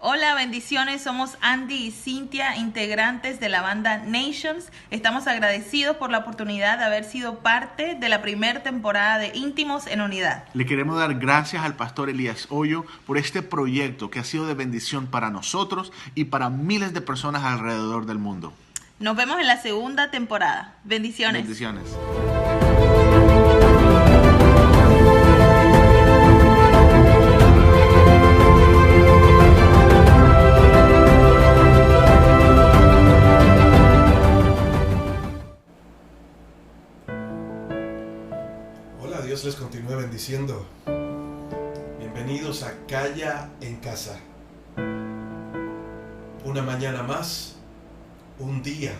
Hola, bendiciones. Somos Andy y Cintia, integrantes de la banda Nations. Estamos agradecidos por la oportunidad de haber sido parte de la primera temporada de Íntimos en Unidad. Le queremos dar gracias al pastor Elías Hoyo por este proyecto que ha sido de bendición para nosotros y para miles de personas alrededor del mundo. Nos vemos en la segunda temporada. Bendiciones. Bendiciones. Hola, Dios les continúe bendiciendo. Bienvenidos a Calla en Casa. Una mañana más, un día,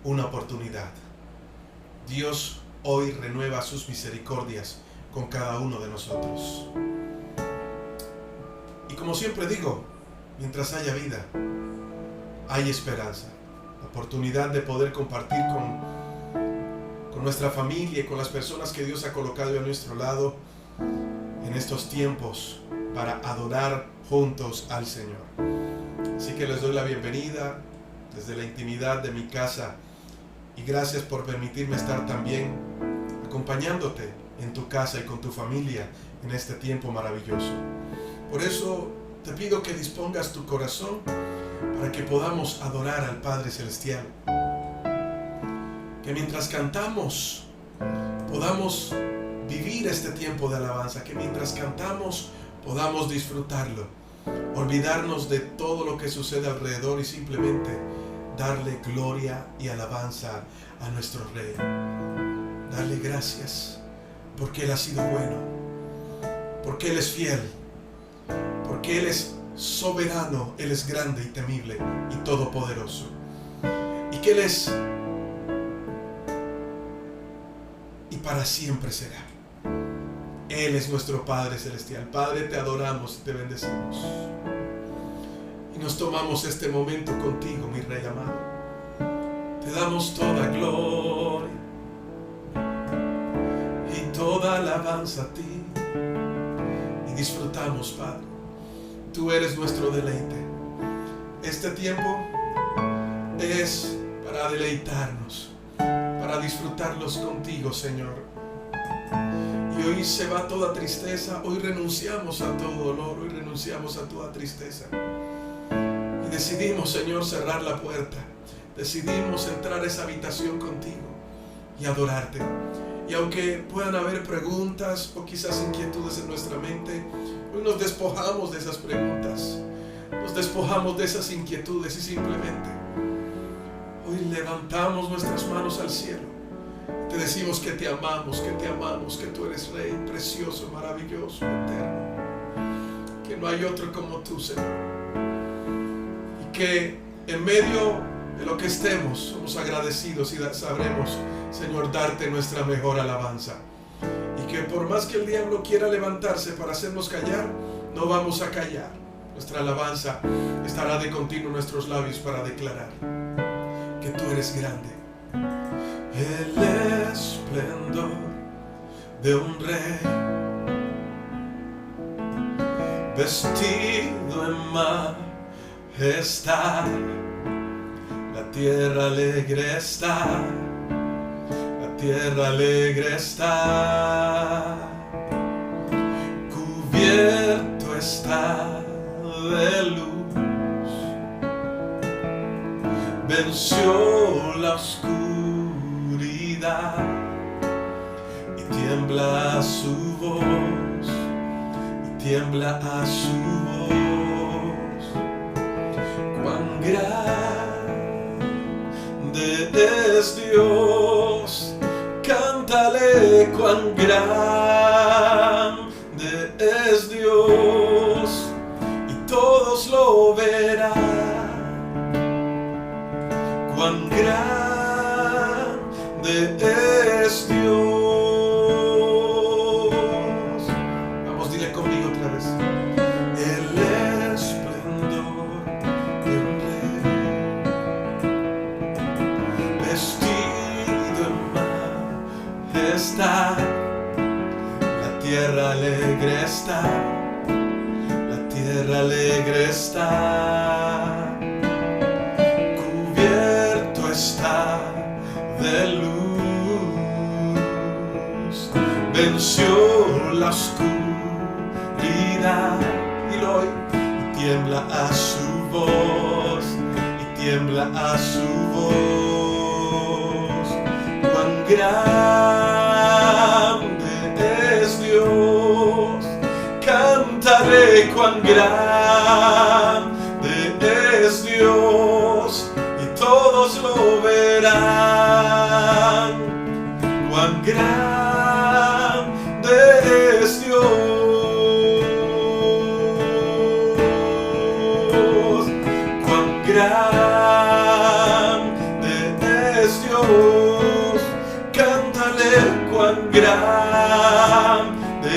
una oportunidad. Dios hoy renueva sus misericordias con cada uno de nosotros. Y como siempre digo, mientras haya vida, hay esperanza. La oportunidad de poder compartir con nuestra familia y con las personas que Dios ha colocado a nuestro lado en estos tiempos para adorar juntos al Señor. Así que les doy la bienvenida desde la intimidad de mi casa y gracias por permitirme estar también acompañándote en tu casa y con tu familia en este tiempo maravilloso. Por eso te pido que dispongas tu corazón para que podamos adorar al Padre Celestial. Que mientras cantamos podamos vivir este tiempo de alabanza, que mientras cantamos podamos disfrutarlo, olvidarnos de todo lo que sucede alrededor y simplemente darle gloria y alabanza a nuestro Rey. Darle gracias porque Él ha sido bueno, porque Él es fiel, porque Él es soberano, Él es grande y temible y todopoderoso, y que Él es y para siempre será. Él es nuestro Padre Celestial. Padre, te adoramos y te bendecimos. Y nos tomamos este momento contigo, mi Rey amado. Te damos toda gloria y toda alabanza a ti. Y disfrutamos, Padre. Tú eres nuestro deleite. Este tiempo es para deleitarnos, para disfrutarlos contigo, Señor. Y hoy se va toda tristeza, hoy renunciamos a todo dolor, hoy renunciamos a toda tristeza. Y decidimos, Señor, cerrar la puerta. Decidimos entrar a esa habitación contigo y adorarte. Y aunque puedan haber preguntas o quizás inquietudes en nuestra mente, hoy nos despojamos de esas preguntas, nos despojamos de esas inquietudes y simplemente hoy levantamos nuestras manos al cielo. Te decimos que te amamos, que tú eres Rey, precioso, maravilloso, eterno. Que no hay otro como tú, Señor. Y que en medio de lo que estemos, somos agradecidos y sabremos, Señor, darte nuestra mejor alabanza. Y que por más que el diablo quiera levantarse para hacernos callar, no vamos a callar. Nuestra alabanza estará de continuo en nuestros labios para declarar que tú eres grande. El esplendor de un rey vestido en majestad, la tierra alegre está, la tierra alegre está, cubierto está de luz, venció la oscuridad y tiembla a su voz, y tiembla a su voz. Cuán grande es Dios, cántale, cuán grande es Dios, y todos lo verán. Cuán grande es Dios. Vamos, dile conmigo otra vez. El esplendor de un rey vestido en majestad, la tierra alegre está, la tierra tierra alegre está, cubierto está de luz, venció la oscuridad y lo oye, y tiembla a su voz, y tiembla a su voz. Cuán grande es Dios, cantaré cuán grande es Dios, y todos lo verán. Cuán grande es Dios, cuán grande es Dios, cántale cuán grande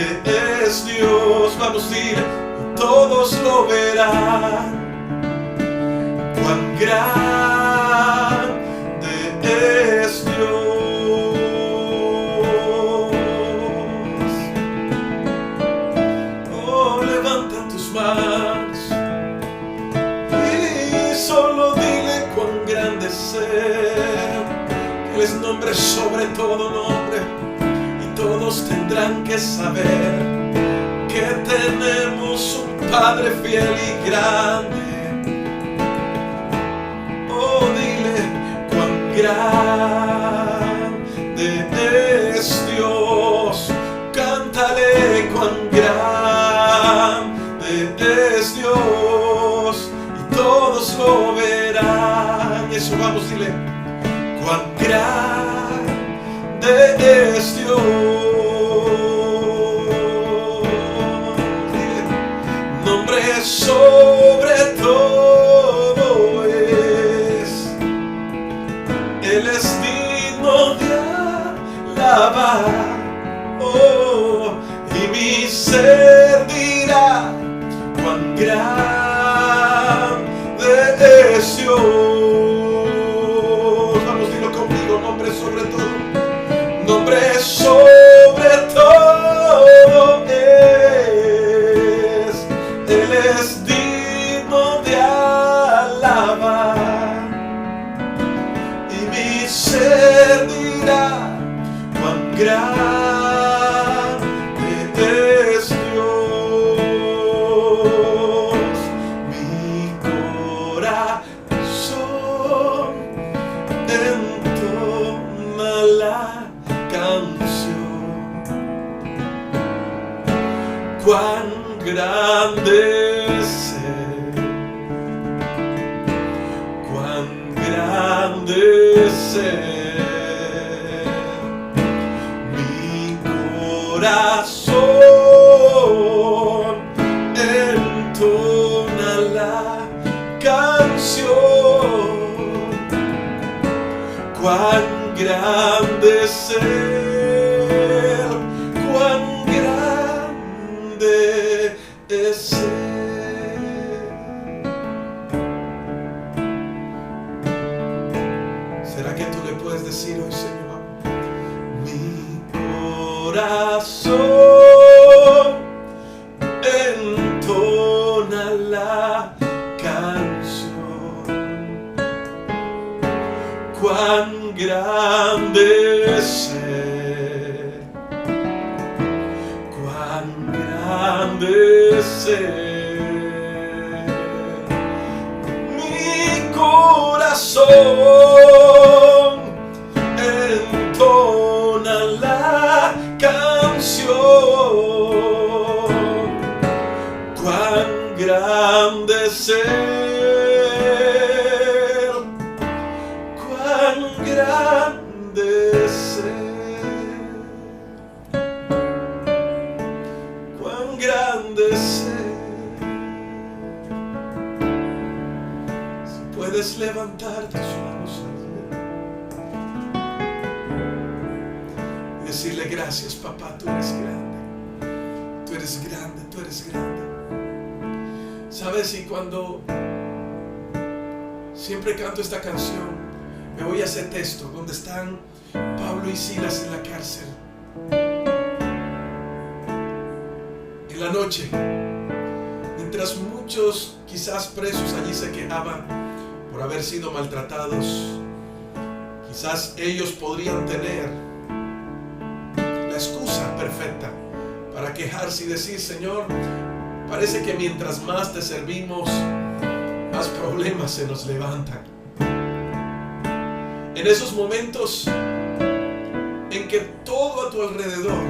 es Dios. Vamos a decir, todos lo verán. Cuán grande es Dios. Oh, levanta tus manos y solo dile cuán grande es Él. Él es nombre sobre todo nombre, y todos tendrán que saber que tenemos un Padre fiel y grande. Oh, dile cuán grande es Dios, cántale cuán grande es Dios, y todos lo verán. Y eso vamos, dile cuán grande es Dios. Dile, nombre sobre todo es, Él es digno de alabar. Oh, y mi ser dirá cuán grande es Dios. Vamos, dilo conmigo, nombre sobre todo. Nombre sobre todo es, Él es digno de alabar. Y mi ser dirá cuán grande es Dios. Mi corazón entona la canción. Cuán grande es Él, cuán grande es Él. Mi corazón entona la canción. Cuán grande es Él, cuán grande es Él. ¿Será que tú le puedes decir hoy, Señor? Mi corazón entona la canción. Cuán grande es Él, cuán grande es Él. Mi corazón entona la canción. Cuán grande es Él, cuán grande es Él, cuán grande es Él. Si puedes levantar tus manos y decirle gracias, papá, tú eres grande, tú eres grande, tú eres grande. ¿Sabes? Y cuando siempre canto esta canción, me voy a ese texto donde están Pablo y Silas en la cárcel. En la noche, mientras muchos quizás presos allí se quejaban por haber sido maltratados, quizás ellos podrían tener la excusa perfecta para quejarse y decir: Señor, parece que mientras más te servimos, más problemas se nos levantan. En esos momentos en que todo a tu alrededor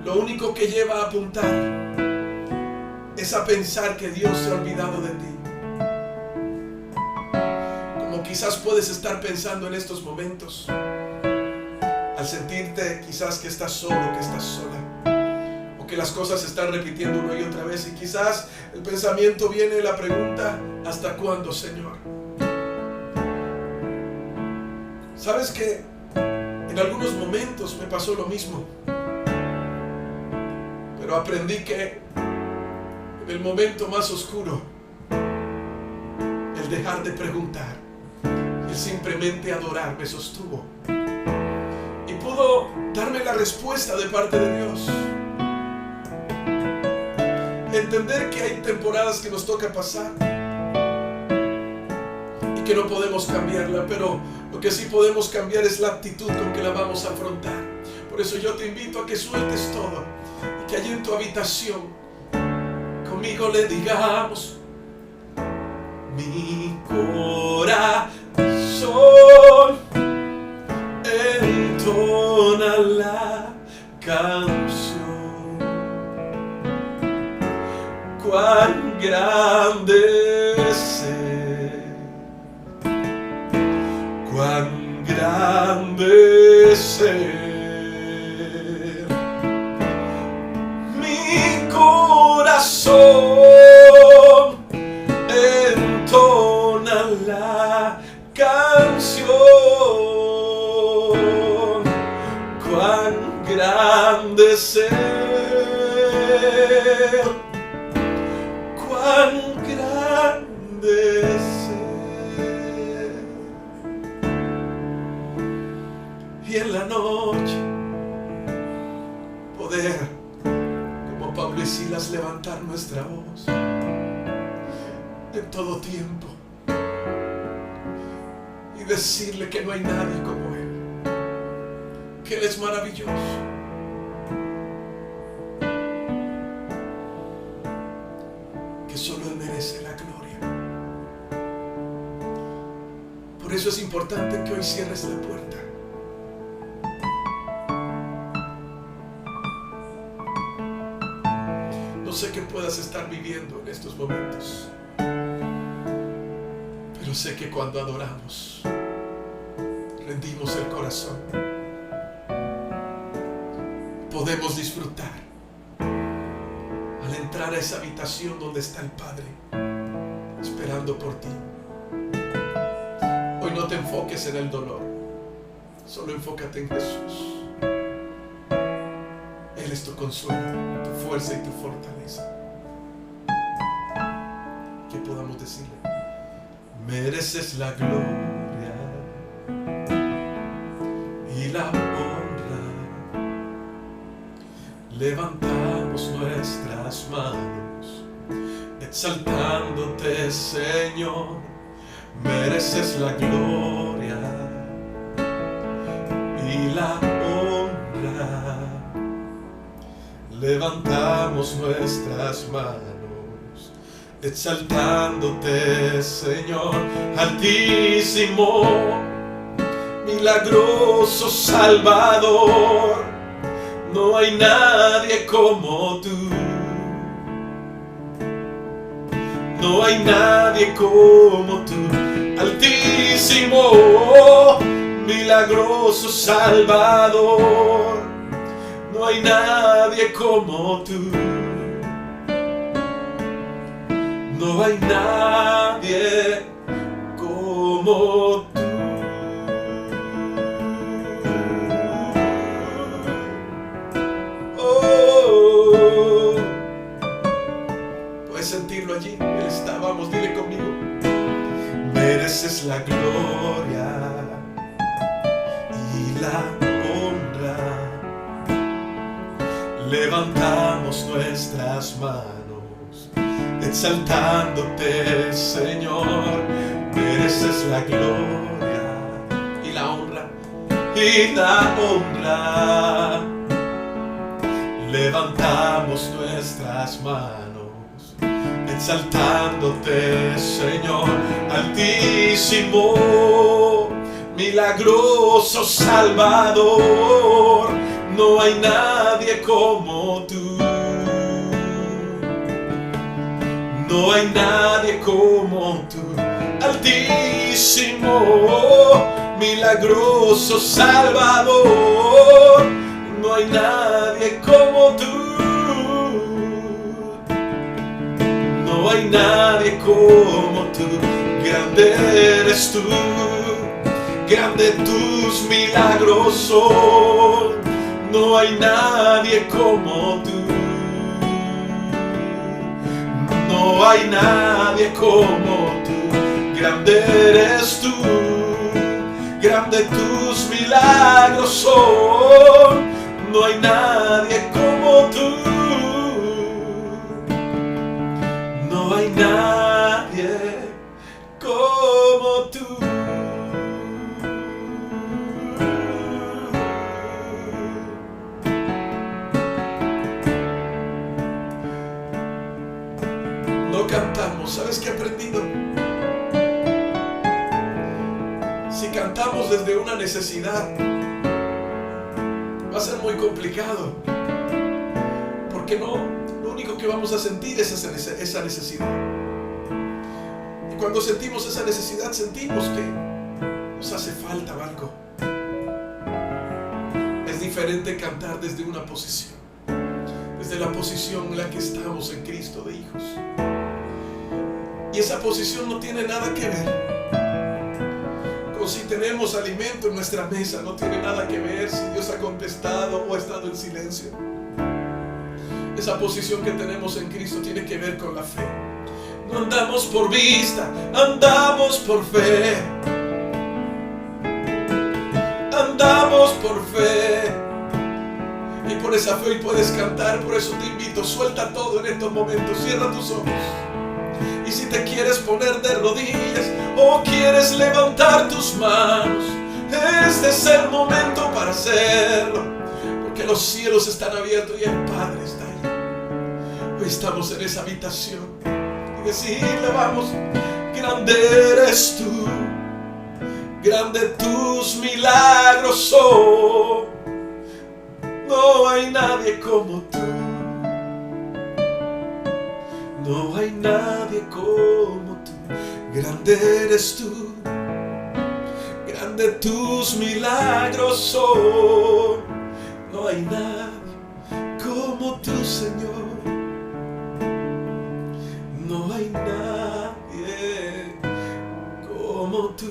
lo único que lleva a apuntar es a pensar que Dios se ha olvidado de ti. Como quizás puedes estar pensando en estos momentos, al sentirte quizás que estás solo, que estás sola, o que las cosas se están repitiendo una y otra vez, y quizás el pensamiento viene la pregunta: ¿hasta cuándo, Señor? ¿Sabes que en algunos momentos me pasó lo mismo? Pero aprendí que en el momento más oscuro, el dejar de preguntar, el simplemente adorar me sostuvo y pudo darme la respuesta de parte de Dios. Entender que hay temporadas que nos toca pasar y que no podemos cambiarla, pero lo que sí podemos cambiar es la actitud con que la vamos a afrontar. Por eso yo te invito a que sueltes todo y que allí en tu habitación conmigo le digamos: mi corazón entona la canción. Cuán grande es Él, cuán grande es Él. Mi corazón entona la canción. Cuán grande es Él, cuán grande es Él. Y en la noche poder, como Pablo y Silas, levantar nuestra voz en todo tiempo y decirle que no hay nadie como Él, que Él es maravilloso, que solo Él merece la gloria. Por eso es importante que hoy cierres la puerta. No sé qué puedas estar viviendo en estos momentos, pero sé que cuando adoramos, rendimos el corazón, podemos disfrutar al entrar a esa habitación donde está el Padre esperando por ti. Hoy no te enfoques en el dolor, solo enfócate en Jesús. Él es tu consuelo, tu fuerza y tu fortaleza. Que podamos decirle: mereces la gloria y la honra. Levantamos nuestras manos, exaltándote, Señor. Mereces la gloria y la honra. Levantamos nuestras manos, exaltándote, Señor. Altísimo, milagroso Salvador, no hay nadie como tú. No hay nadie como tú. Altísimo, milagroso Salvador, no hay nadie como tú. No hay nadie como tú. Oh, puedes sentirlo allí. Él está. Vamos, dile conmigo: mereces la gloria y la honra. Levantamos nuestras manos, exaltándote, Señor. Mereces la gloria y la honra, y la honra. Levantamos nuestras manos, exaltándote, Señor, altísimo, milagroso Salvador. No hay nadie como tú. No hay nadie como tú. Altísimo, milagroso Salvador. No hay nadie como tú. No hay nadie como tú. Grande eres tú. Grande tus milagros son. No hay nadie como tú. No hay nadie como tú. Grande eres tú. Grande tus milagros son. No hay nadie como tú. No hay nadie como tú. No cantamos. ¿Sabes qué he aprendido? Si cantamos desde una necesidad, va a ser muy complicado, porque lo único que vamos a sentir es esa necesidad. Y cuando sentimos esa necesidad, sentimos que nos hace falta algo. Es diferente cantar desde una posición, desde la posición en la que estamos en Cristo de hijos. Y esa posición no tiene nada que ver con si tenemos alimento en nuestra mesa. No tiene nada que ver si Dios ha contestado o ha estado en silencio. Esa posición que tenemos en Cristo tiene que ver con la fe. No andamos por vista, andamos por fe. Andamos por fe. Y por esa fe hoy puedes cantar. Por eso te invito, suelta todo en estos momentos. Cierra tus ojos. Y si te quieres poner de rodillas o quieres levantar tus manos, este es el momento para hacerlo, porque los cielos están abiertos y el Padre está ahí. Hoy estamos en esa habitación y decirle, vamos, grande eres tú, grande tus milagros son. No hay nadie como tú. No hay nadie como tú. Grande eres tú. Grande tus milagros son. No hay nadie como tú, Señor. No hay nadie como tú.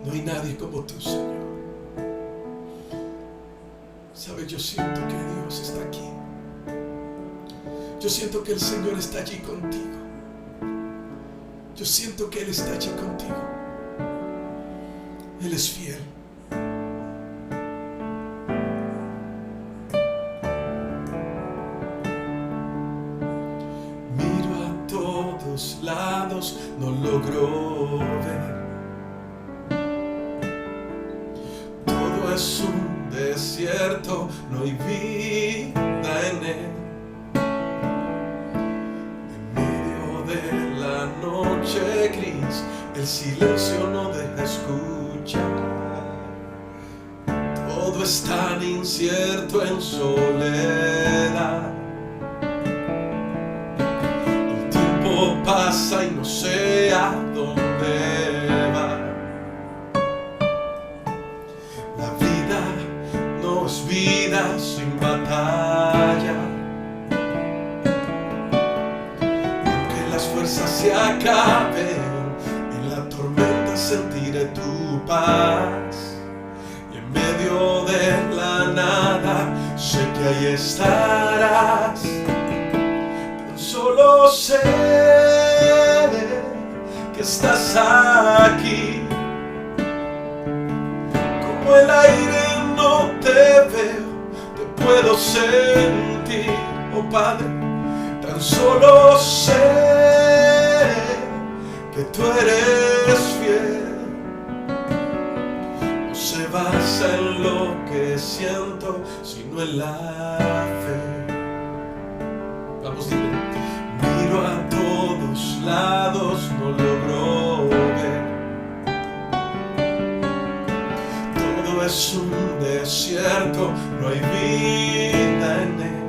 No hay nadie como tú, Señor. ¿Sabes? Yo siento que Dios está aquí. Yo siento que el Señor está allí contigo. Yo siento que Él está allí contigo. Él es fiel. Miro a todos lados, no logro ver. Es un desierto, no hay vida en él. En medio de la noche gris, el silencio no deja escuchar. Todo es tan incierto en soledad. El tiempo pasa y no sé a dónde va. Vida sin batalla, aunque las fuerzas se acaben, en la tormenta sentiré tu paz. Y en medio de la nada sé que ahí estarás. Tan solo sé que estás aquí. como el aire no te veo, te puedo sentir, oh Padre, tan solo sé que tú eres fiel. No se basa en lo que siento, sino en la fe. Vamos, dile. Miro a todos lados, no logro ver. Todo es un desierto, no hay vida en él.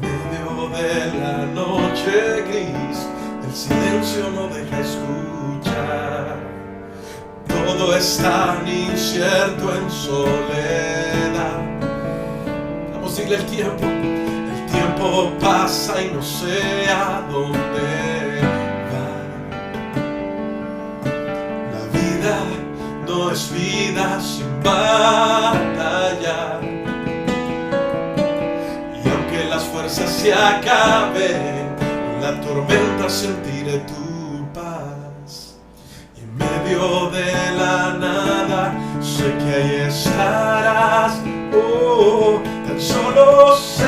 En medio de la noche gris, el silencio no deja escuchar. Todo es tan incierto en soledad. Vamos, dile el tiempo pasa y no sé a dónde va. La vida no es vida sin batallar. Y aunque las fuerzas se acaben, en la tormenta sentiré tu paz. Y en medio de la nada sé que ahí estarás. Oh, tan solo sé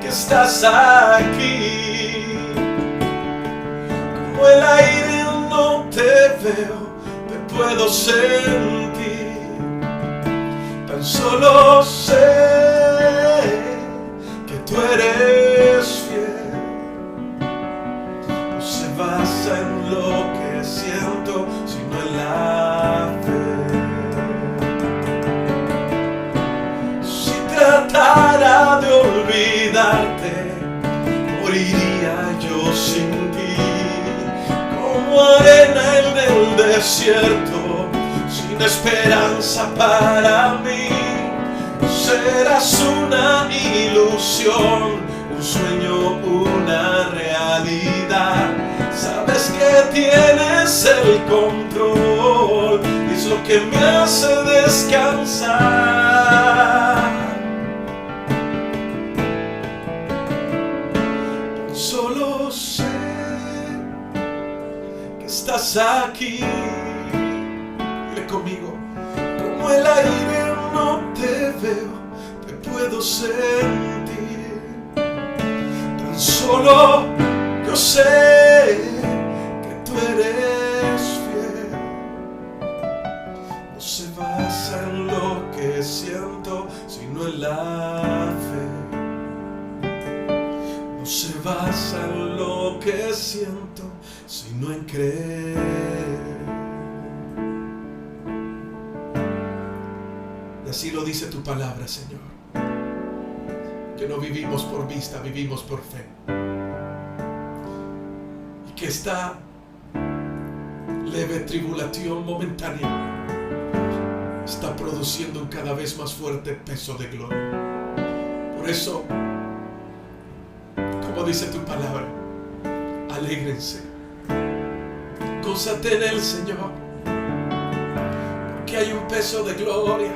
que estás aquí. Como el aire no te veo, te puedo sentir. Tan solo sé que tú eres fiel. No se basa en lo que siento, sino en la fe. Tratara de olvidarte, moriría yo sin ti, como arena en el desierto, sin esperanza para mí. Serás una ilusión, un sueño, una realidad. Sabes que tienes el control, es lo que me hace descansar. Solo sé que estás aquí. Dile conmigo. Como el aire no te veo, te puedo sentir. Tan solo yo sé que tú eres fiel. No se basa en lo que siento, sino en la fe. No se basa en lo que siento, sino en creer. Y así lo dice tu palabra, Señor. Que no vivimos por vista, vivimos por fe. Y que esta leve tribulación momentánea está produciendo un cada vez más fuerte peso de gloria. Por eso, como dice tu palabra, alégrense, gózate en el Señor, porque hay un peso de gloria,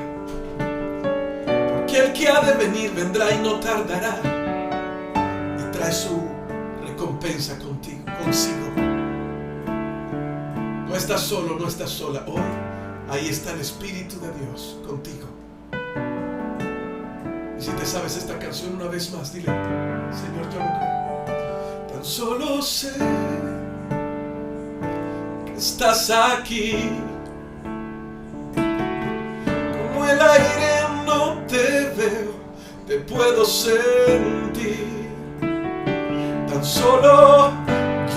porque el que ha de venir vendrá y no tardará, y trae su recompensa consigo. No estás solo, no estás sola. Hoy ahí está el Espíritu de Dios contigo. Y si te sabes esta canción una vez más, dile: Señor, yo lo creo. Tan solo sé que estás aquí. Como el aire no te veo, te puedo sentir. Tan solo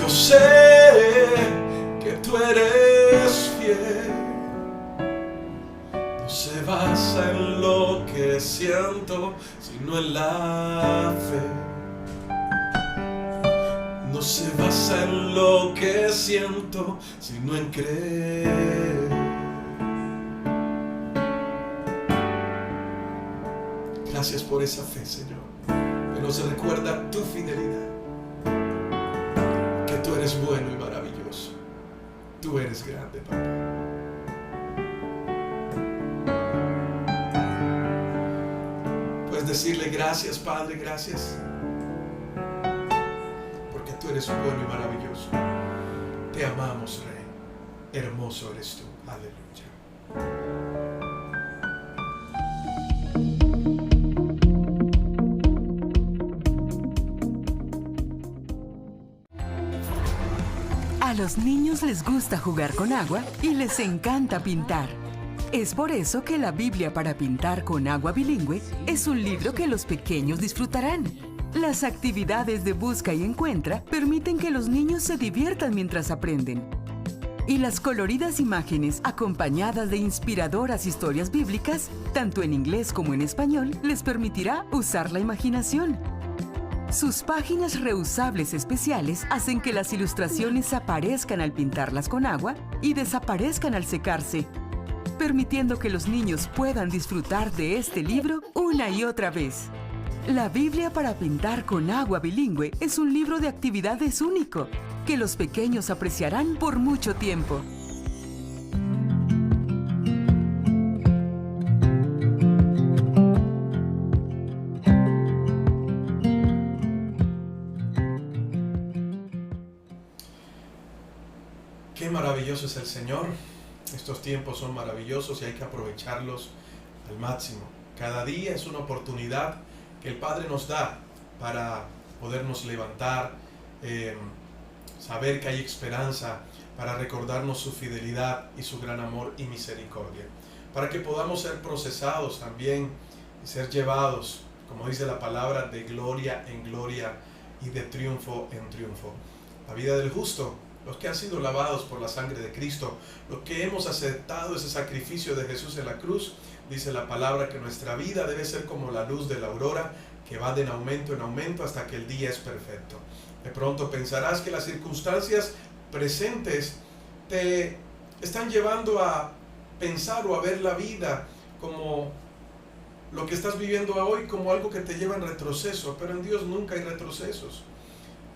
yo sé que tú eres fiel. No se basa en lo que siento, sino en la fe. No se basa en lo que siento, sino en creer. Gracias por esa fe, Señor, que nos recuerda tu fidelidad, que tú eres bueno y maravilloso. Tú eres grande, Papá. Puedes decirle: gracias, Padre, gracias, porque tú eres bueno y maravilloso. Te amamos, Rey. hermoso eres tú. Aleluya. A los niños les gusta jugar con agua y les encanta pintar. Es por eso que la Biblia para pintar con agua bilingüe es un libro que los pequeños disfrutarán. Las actividades de busca y encuentra permiten que los niños se diviertan mientras aprenden. Y las coloridas imágenes acompañadas de inspiradoras historias bíblicas, tanto en inglés como en español, les permitirá usar la imaginación. Sus páginas reusables especiales hacen que las ilustraciones aparezcan al pintarlas con agua y desaparezcan al secarse, permitiendo que los niños puedan disfrutar de este libro una y otra vez. La Biblia para pintar con agua bilingüe es un libro de actividades único, que los pequeños apreciarán por mucho tiempo. Qué maravilloso es el Señor. Estos tiempos son maravillosos y hay que aprovecharlos al máximo. Cada día es una oportunidad que el Padre nos da para podernos levantar, saber que hay esperanza, para recordarnos su fidelidad y su gran amor y misericordia, para que podamos ser procesados también y ser llevados, como dice la palabra, de gloria en gloria y de triunfo en triunfo. La vida del justo, los que han sido lavados por la sangre de Cristo, los que hemos aceptado ese sacrificio de Jesús en la cruz, dice la palabra que nuestra vida debe ser como la luz de la aurora, que va de aumento en aumento hasta que el día es perfecto. De pronto pensarás que las circunstancias presentes te están llevando a pensar o a ver la vida como lo que estás viviendo hoy, como algo que te lleva en retroceso, pero en Dios nunca hay retrocesos.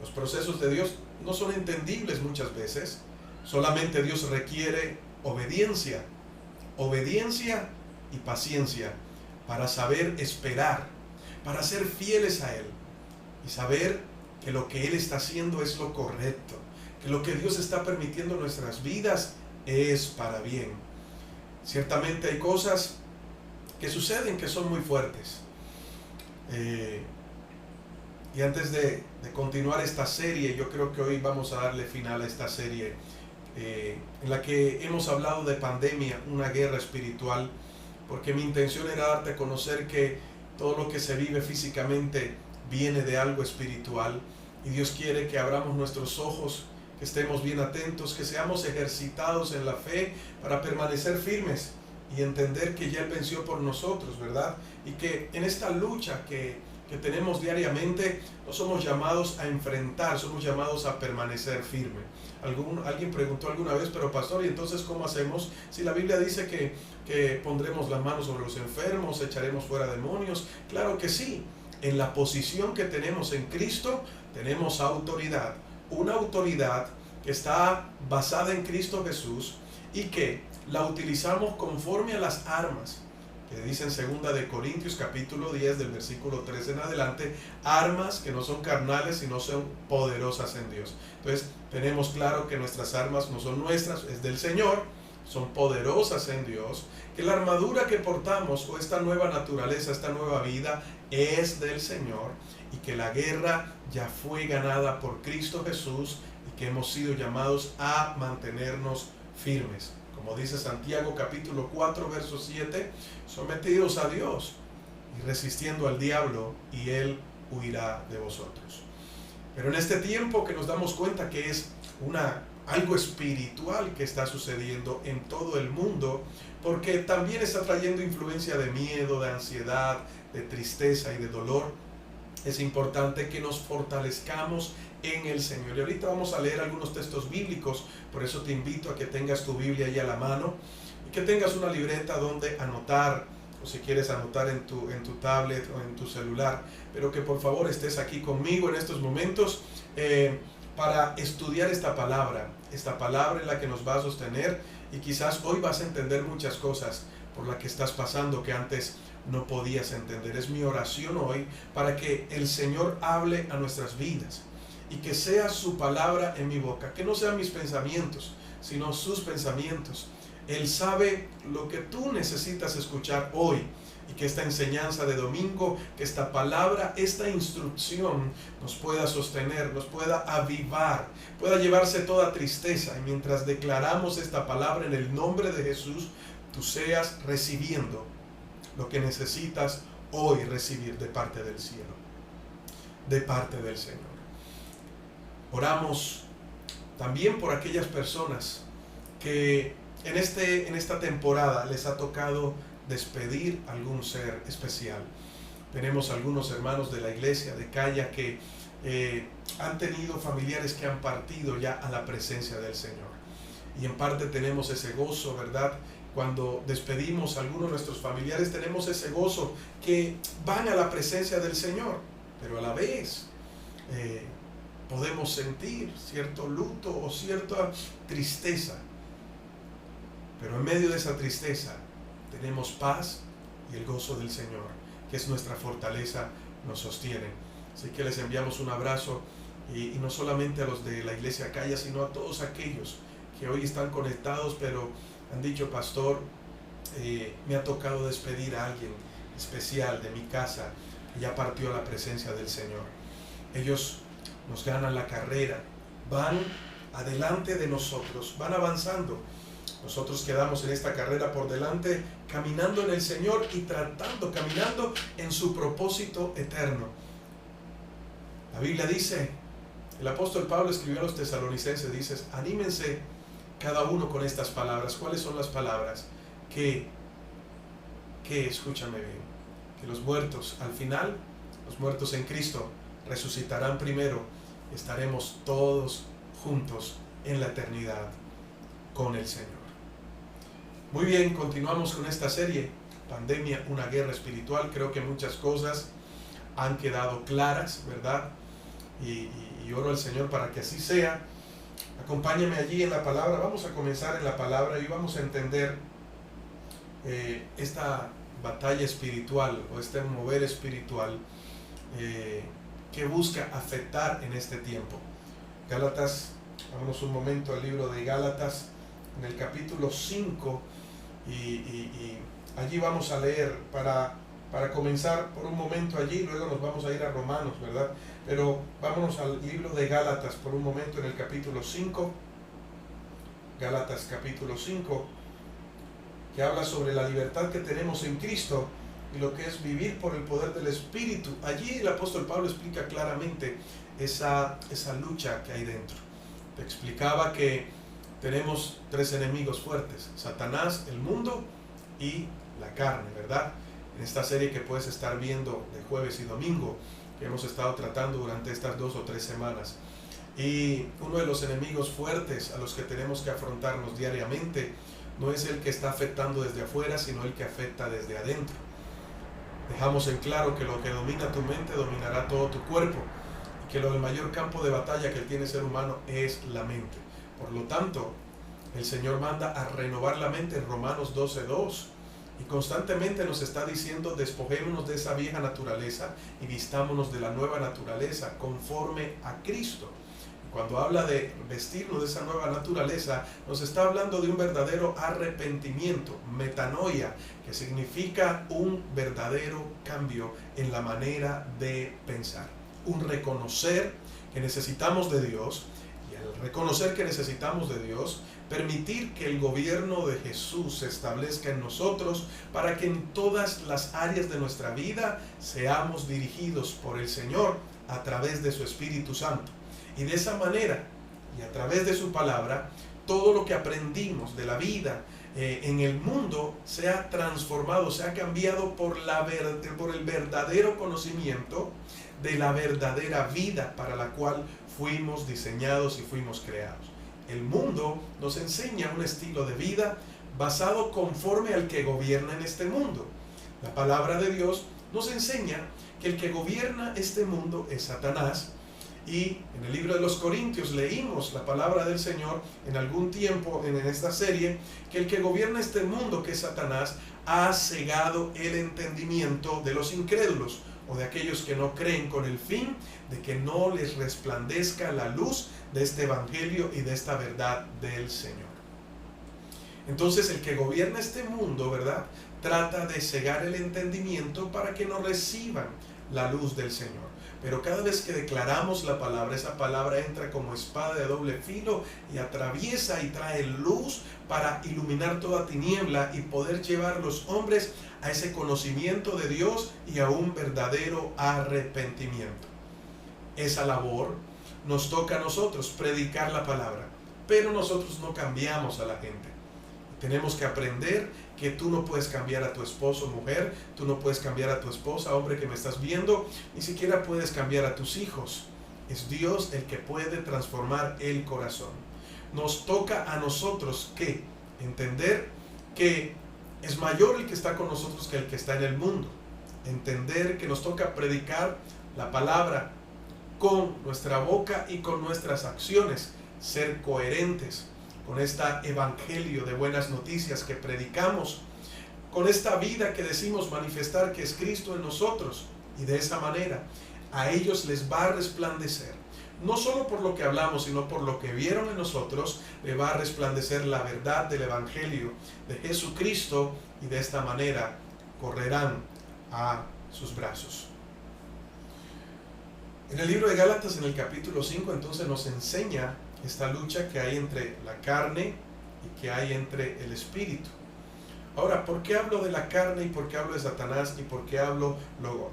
Los procesos de Dios no son entendibles muchas veces, solamente Dios requiere obediencia y paciencia para saber esperar, para ser fieles a Él y saber que lo que Él está haciendo es lo correcto, que lo que Dios está permitiendo en nuestras vidas es para bien. Ciertamente hay cosas que suceden que son muy fuertes. Y antes de continuar esta serie, yo creo que hoy vamos a darle final a esta serie en la que hemos hablado de pandemia, una guerra espiritual, porque mi intención era darte a conocer que todo lo que se vive físicamente viene de algo espiritual y Dios quiere que abramos nuestros ojos, que estemos bien atentos, que seamos ejercitados en la fe para permanecer firmes y entender que ya Él venció por nosotros, ¿verdad? Y que en esta lucha que tenemos diariamente, no somos llamados a enfrentar, somos llamados a permanecer firme. Alguien preguntó alguna vez, pero pastor, ¿y entonces cómo hacemos? Si la Biblia dice que pondremos las manos sobre los enfermos, echaremos fuera demonios, claro que sí. En la posición que tenemos en Cristo, tenemos autoridad, una autoridad que está basada en Cristo Jesús y que la utilizamos conforme a las armas que dice en 2 de Corintios capítulo 10 del versículo 3 en adelante, armas que no son carnales sino son poderosas en Dios. Entonces tenemos claro que nuestras armas no son nuestras, es del Señor, son poderosas en Dios, que la armadura que portamos o esta nueva naturaleza, esta nueva vida es del Señor y que la guerra ya fue ganada por Cristo Jesús y que hemos sido llamados a mantenernos firmes. Como dice Santiago capítulo 4 verso 7, sometidos a Dios y resistiendo al diablo y Él huirá de vosotros. Pero en este tiempo que nos damos cuenta que es algo espiritual que está sucediendo en todo el mundo, porque también está trayendo influencia de miedo, de ansiedad, de tristeza y de dolor, es importante que nos fortalezcamos en el Señor. Y ahorita vamos a leer algunos textos bíblicos, por eso te invito a que tengas tu Biblia ahí a la mano y que tengas una libreta donde anotar, o si quieres anotar en tu tablet o en tu celular, pero que por favor estés aquí conmigo en estos momentos para estudiar esta palabra en la que nos va a sostener, y quizás hoy vas a entender muchas cosas por las que estás pasando que antes no podías entender. Es mi oración hoy para que el Señor hable a nuestras vidas y que sea su palabra en mi boca, que no sean mis pensamientos, sino sus pensamientos. Él sabe lo que tú necesitas escuchar hoy, y que esta enseñanza de domingo, que esta palabra, esta instrucción nos pueda sostener, nos pueda avivar, pueda llevarse toda tristeza, y mientras declaramos esta palabra en el nombre de Jesús, tú seas recibiendo lo que necesitas hoy recibir de parte del cielo, de parte del Señor. Oramos también por aquellas personas que en esta temporada les ha tocado despedir algún ser especial. Tenemos algunos hermanos de la iglesia de Calla que han tenido familiares que han partido ya a la presencia del Señor. Y en parte tenemos ese gozo, ¿verdad? Cuando despedimos a algunos de nuestros familiares, tenemos ese gozo que van a la presencia del Señor, pero a la vez podemos sentir cierto luto o cierta tristeza. Pero en medio de esa tristeza tenemos paz, y el gozo del Señor, que es nuestra fortaleza, nos sostiene. Así que les enviamos un abrazo, y no solamente a los de la iglesia Calla, sino a todos aquellos que hoy están conectados, pero han dicho: pastor, me ha tocado despedir a alguien especial de mi casa, que ya partió a la presencia del Señor. Ellos nos ganan la carrera, van adelante de nosotros, van avanzando. Nosotros quedamos en esta carrera por delante, caminando en el Señor y caminando en su propósito eterno. La Biblia dice, el apóstol Pablo escribió a los tesalonicenses, dice: anímense cada uno con estas palabras. ¿Cuáles son las palabras? Que escúchame bien, que los muertos al final, los muertos en Cristo, resucitarán primero. Estaremos todos juntos en la eternidad con el Señor. Muy bien, continuamos con esta serie, Pandemia, una guerra espiritual. Creo que muchas cosas han quedado claras, ¿verdad? Y oro al Señor para que así sea. Acompáñame allí en la palabra. Vamos a comenzar en la palabra y vamos a entender esta batalla espiritual o este mover espiritual que busca afectar en este tiempo. Gálatas, vámonos un momento al libro de Gálatas, en el capítulo 5, y allí vamos a leer para comenzar por un momento allí, luego nos vamos a ir a Romanos, ¿verdad? Pero vámonos al libro de Gálatas por un momento, en el capítulo 5, Gálatas capítulo 5, que habla sobre la libertad que tenemos en Cristo y lo que es vivir por el poder del Espíritu. Allí el apóstol Pablo explica claramente esa lucha que hay dentro. Te explicaba que tenemos tres enemigos fuertes: Satanás, el mundo y la carne, ¿verdad? En esta serie que puedes estar viendo de jueves y domingo, que hemos estado tratando durante estas 2 o 3 semanas. Y uno de los enemigos fuertes a los que tenemos que afrontarnos diariamente no es el que está afectando desde afuera, sino el que afecta desde adentro. Dejamos en claro que lo que domina tu mente dominará todo tu cuerpo, y que el mayor campo de batalla que tiene el ser humano es la mente. Por lo tanto, el Señor manda a renovar la mente en Romanos 12:2, y constantemente nos está diciendo: despojémonos de esa vieja naturaleza y vistámonos de la nueva naturaleza conforme a Cristo. Cuando habla de vestirnos de esa nueva naturaleza, nos está hablando de un verdadero arrepentimiento, metanoia, que significa un verdadero cambio en la manera de pensar. Un reconocer que necesitamos de Dios, y al reconocer que necesitamos de Dios, permitir que el gobierno de Jesús se establezca en nosotros, para que en todas las áreas de nuestra vida seamos dirigidos por el Señor a través de su Espíritu Santo. Y de esa manera, y a través de su palabra, todo lo que aprendimos de la vida en el mundo sea transformado, sea cambiado por el verdadero conocimiento de la verdadera vida para la cual fuimos diseñados y fuimos creados. El mundo nos enseña un estilo de vida basado conforme al que gobierna en este mundo. La palabra de Dios nos enseña que el que gobierna este mundo es Satanás. Y en el libro de los Corintios leímos la palabra del Señor en algún tiempo en esta serie, que el que gobierna este mundo, que es Satanás, ha cegado el entendimiento de los incrédulos. o de aquellos que no creen, con el fin de que no les resplandezca la luz de este evangelio y de esta verdad del Señor. Entonces el que gobierna este mundo, ¿verdad?, trata de cegar el entendimiento para que no reciban la luz del Señor. Pero cada vez que declaramos la palabra, esa palabra entra como espada de doble filo y atraviesa y trae luz para iluminar toda tiniebla y poder llevar a los hombres a ese conocimiento de Dios y a un verdadero arrepentimiento. Esa labor nos toca a nosotros, predicar la palabra, pero nosotros no cambiamos a la gente. Tenemos que aprender que tú no puedes cambiar a tu esposo, mujer, tú no puedes cambiar a tu esposa, hombre que me estás viendo, ni siquiera puedes cambiar a tus hijos. Es Dios el que puede transformar el corazón. Nos toca a nosotros que entender que es mayor el que está con nosotros que el que está en el mundo. Entender que nos toca predicar la palabra con nuestra boca y con nuestras acciones, ser coherentes con este evangelio de buenas noticias que predicamos, con esta vida que decimos manifestar que es Cristo en nosotros, y de esa manera a ellos les va a resplandecer, no solo por lo que hablamos, sino por lo que vieron en nosotros, le va a resplandecer la verdad del evangelio de Jesucristo, y de esta manera correrán a sus brazos. En el libro de Gálatas, en el capítulo 5, entonces nos enseña esta lucha que hay entre la carne y que hay entre el espíritu. Ahora, ¿por qué hablo de la carne y por qué hablo de Satanás y por qué hablo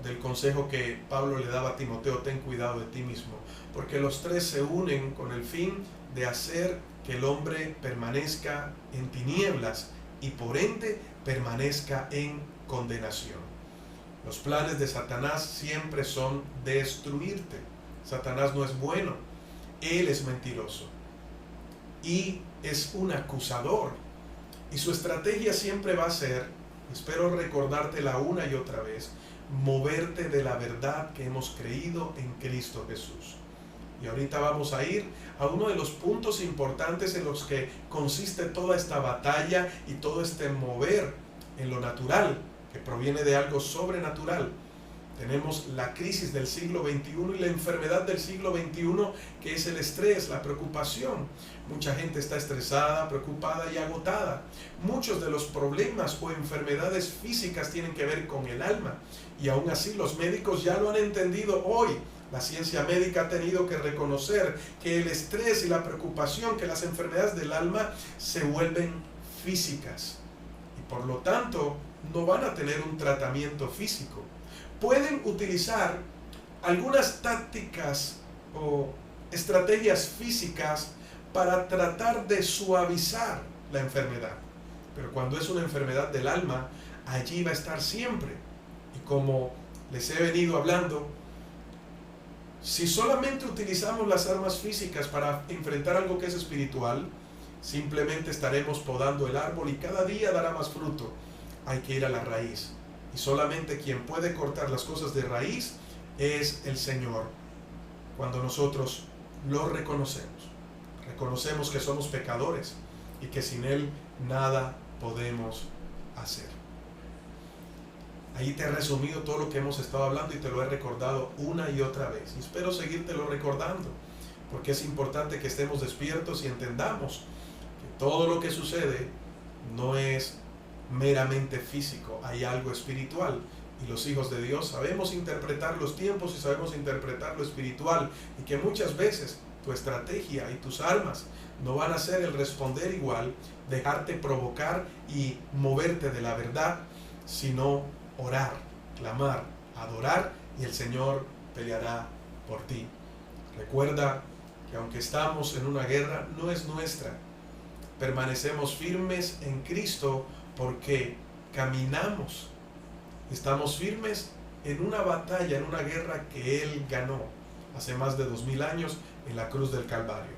del consejo que Pablo le daba a Timoteo? Ten cuidado de ti mismo. Porque los tres se unen con el fin de hacer que el hombre permanezca en tinieblas y por ende permanezca en condenación. Los planes de Satanás siempre son destruirte. Satanás no es bueno. Él es mentiroso y es un acusador, y su estrategia siempre va a ser, espero recordártela una y otra vez, moverte de la verdad que hemos creído en Cristo Jesús. Y ahorita vamos a ir a uno de los puntos importantes en los que consiste toda esta batalla y todo este mover en lo natural, que proviene de algo sobrenatural. Tenemos la crisis del siglo XXI y la enfermedad del siglo XXI, que es el estrés, la preocupación. Mucha gente está estresada, preocupada y agotada. Muchos de los problemas o enfermedades físicas tienen que ver con el alma. Y aún así los médicos ya lo han entendido hoy. La ciencia médica ha tenido que reconocer que el estrés y la preocupación, que las enfermedades del alma se vuelven físicas. Y por lo tanto, no van a tener un tratamiento físico. Pueden utilizar algunas tácticas o estrategias físicas para tratar de suavizar la enfermedad. Pero cuando es una enfermedad del alma, allí va a estar siempre. Y como les he venido hablando, si solamente utilizamos las armas físicas para enfrentar algo que es espiritual, simplemente estaremos podando el árbol y cada día dará más fruto. Hay que ir a la raíz. Y solamente quien puede cortar las cosas de raíz es el Señor. Cuando nosotros lo reconocemos. Reconocemos que somos pecadores y que sin Él nada podemos hacer. Ahí te he resumido todo lo que hemos estado hablando y te lo he recordado una y otra vez. Y espero seguírtelo recordando, porque es importante que estemos despiertos y entendamos que todo lo que sucede no es meramente físico, hay algo espiritual, y los hijos de Dios sabemos interpretar los tiempos y sabemos interpretar lo espiritual, y que muchas veces tu estrategia y tus armas no van a ser el responder igual, dejarte provocar y moverte de la verdad, sino orar, clamar, adorar, y el Señor peleará por ti. Recuerda que aunque estamos en una guerra, no es nuestra. Permanecemos firmes en Cristo porque caminamos, estamos firmes en una batalla, en una guerra que Él ganó hace más de 2000 años en la cruz del Calvario.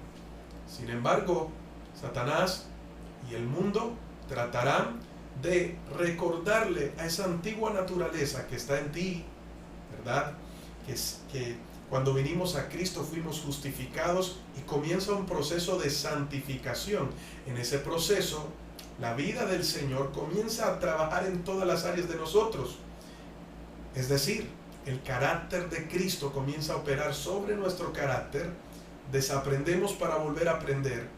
Sin embargo, Satanás y el mundo tratarán de recordarle a esa antigua naturaleza que está en ti, ¿verdad? Que cuando vinimos a Cristo fuimos justificados y comienza un proceso de santificación. En ese proceso, la vida del Señor comienza a trabajar en todas las áreas de nosotros. Es decir, el carácter de Cristo comienza a operar sobre nuestro carácter, desaprendemos para volver a aprender,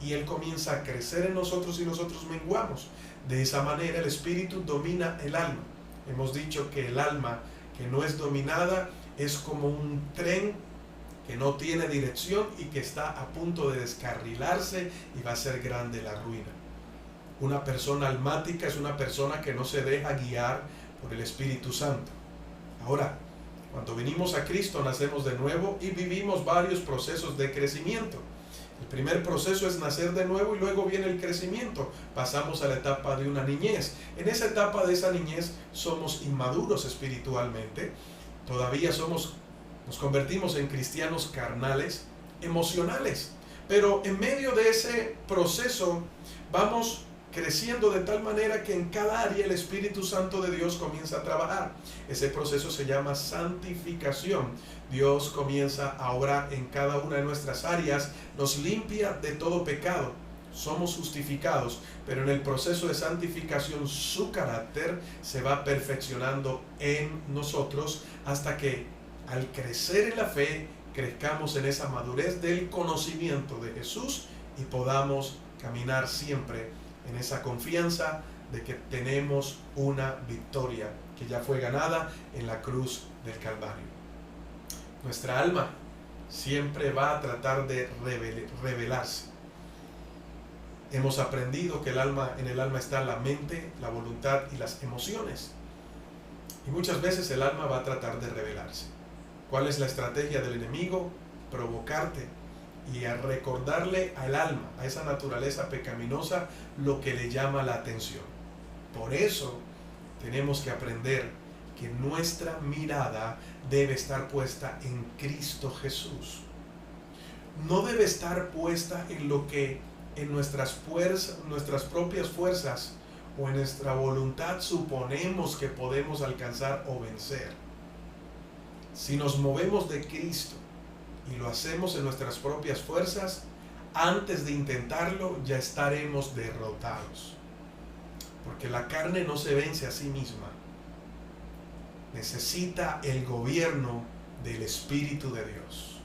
y Él comienza a crecer en nosotros y nosotros menguamos. De esa manera el Espíritu domina el alma. Hemos dicho que el alma que no es dominada es como un tren que no tiene dirección y que está a punto de descarrilarse y va a ser grande la ruina. Una persona almática es una persona que no se deja guiar por el Espíritu Santo. Ahora, cuando venimos a Cristo nacemos de nuevo y vivimos varios procesos de crecimiento. El primer proceso es nacer de nuevo y luego viene el crecimiento. Pasamos a la etapa de una niñez. En esa etapa de esa niñez somos inmaduros espiritualmente. Todavía nos convertimos en cristianos carnales, emocionales. Pero en medio de ese proceso vamos creciendo de tal manera que en cada área el Espíritu Santo de Dios comienza a trabajar. Ese proceso se llama santificación. Dios comienza a obrar en cada una de nuestras áreas, nos limpia de todo pecado. Somos justificados, pero en el proceso de santificación su carácter se va perfeccionando en nosotros hasta que al crecer en la fe crezcamos en esa madurez del conocimiento de Jesús y podamos caminar siempre en esa confianza de que tenemos una victoria que ya fue ganada en la cruz del Calvario. Nuestra alma siempre va a tratar de rebelarse. Hemos aprendido que en el alma está la mente, la voluntad y las emociones. Y muchas veces el alma va a tratar de rebelarse. ¿Cuál es la estrategia del enemigo? Provocarte y a recordarle al alma, a esa naturaleza pecaminosa, lo que le llama la atención. Por eso tenemos que aprender que nuestra mirada debe estar puesta en Cristo Jesús. No debe estar puesta en lo que en nuestras propias fuerzas o en nuestra voluntad suponemos que podemos alcanzar o vencer. Si nos movemos de Cristo y lo hacemos en nuestras propias fuerzas, antes de intentarlo ya estaremos derrotados. Porque la carne no se vence a sí misma. Necesita el gobierno del Espíritu de Dios.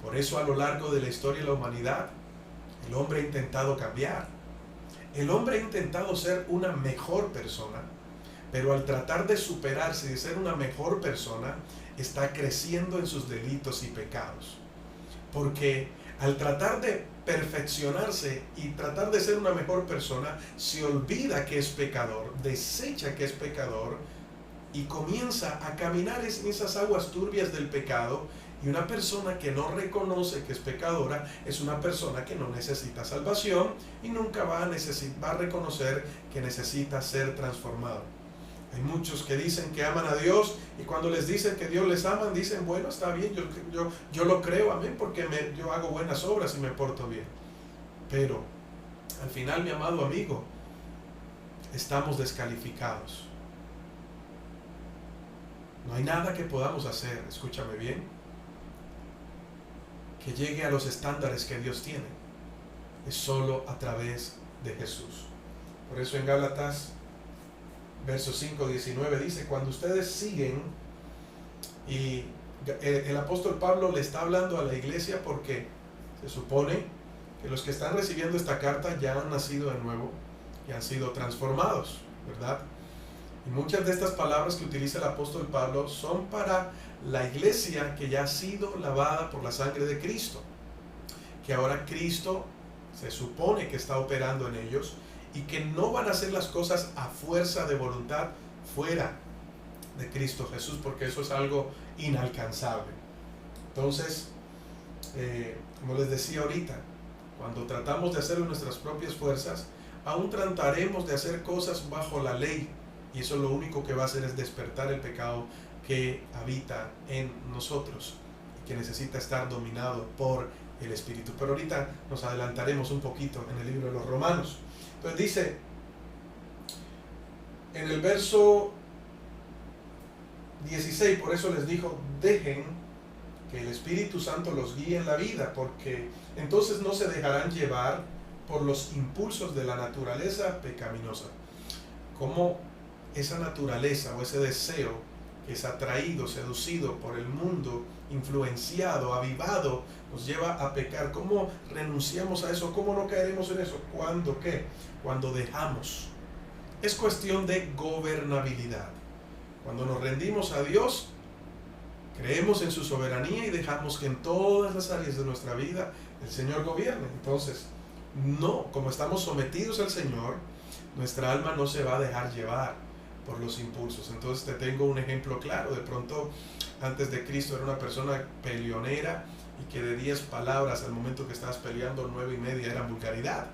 Por eso a lo largo de la historia de la humanidad, el hombre ha intentado cambiar. El hombre ha intentado ser una mejor persona, pero al tratar de superarse y de ser una mejor persona, está creciendo en sus delitos y pecados. Porque al tratar de perfeccionarse y tratar de ser una mejor persona, se olvida que es pecador, desecha que es pecador y comienza a caminar en esas aguas turbias del pecado. Y una persona que no reconoce que es pecadora es una persona que no necesita salvación y nunca va a reconocer que necesita ser transformado. Hay muchos que dicen que aman a Dios y cuando les dicen que Dios les ama, dicen, bueno, está bien, yo lo creo, amén, porque yo hago buenas obras y me porto bien. Pero al final, mi amado amigo, estamos descalificados. No hay nada que podamos hacer, escúchame bien, que llegue a los estándares que Dios tiene. Es solo a través de Jesús. Por eso en Gálatas verso 5:19 dice, cuando ustedes siguen, y el apóstol Pablo le está hablando a la iglesia porque se supone que los que están recibiendo esta carta ya han nacido de nuevo y han sido transformados, ¿verdad? Y muchas de estas palabras que utiliza el apóstol Pablo son para la iglesia que ya ha sido lavada por la sangre de Cristo, que ahora Cristo se supone que está operando en ellos y que no van a hacer las cosas a fuerza de voluntad fuera de Cristo Jesús, porque eso es algo inalcanzable. Entonces, como les decía ahorita, cuando tratamos de hacerlo en nuestras propias fuerzas, aún trataremos de hacer cosas bajo la ley, y eso lo único que va a hacer es despertar el pecado que habita en nosotros y que necesita estar dominado por el Espíritu. Pero ahorita nos adelantaremos un poquito en el libro de los Romanos. Entonces dice en el verso 16, por eso les dijo, dejen que el Espíritu Santo los guíe en la vida, porque entonces no se dejarán llevar por los impulsos de la naturaleza pecaminosa. Como esa naturaleza o ese deseo que es atraído, seducido por el mundo, influenciado, avivado, nos lleva a pecar. ¿Cómo renunciamos a eso? ¿Cómo no caeremos en eso? ¿Cuándo qué? Cuando dejamos. Es cuestión de gobernabilidad. Cuando nos rendimos a Dios, creemos en su soberanía y dejamos que en todas las áreas de nuestra vida el Señor gobierne. Entonces, no, como estamos sometidos al Señor, nuestra alma no se va a dejar llevar por los impulsos. Entonces te tengo un ejemplo claro. De pronto, antes de Cristo era una persona peleonera y que de 10 palabras al momento que estabas peleando, 9 y media eran vulgaridad.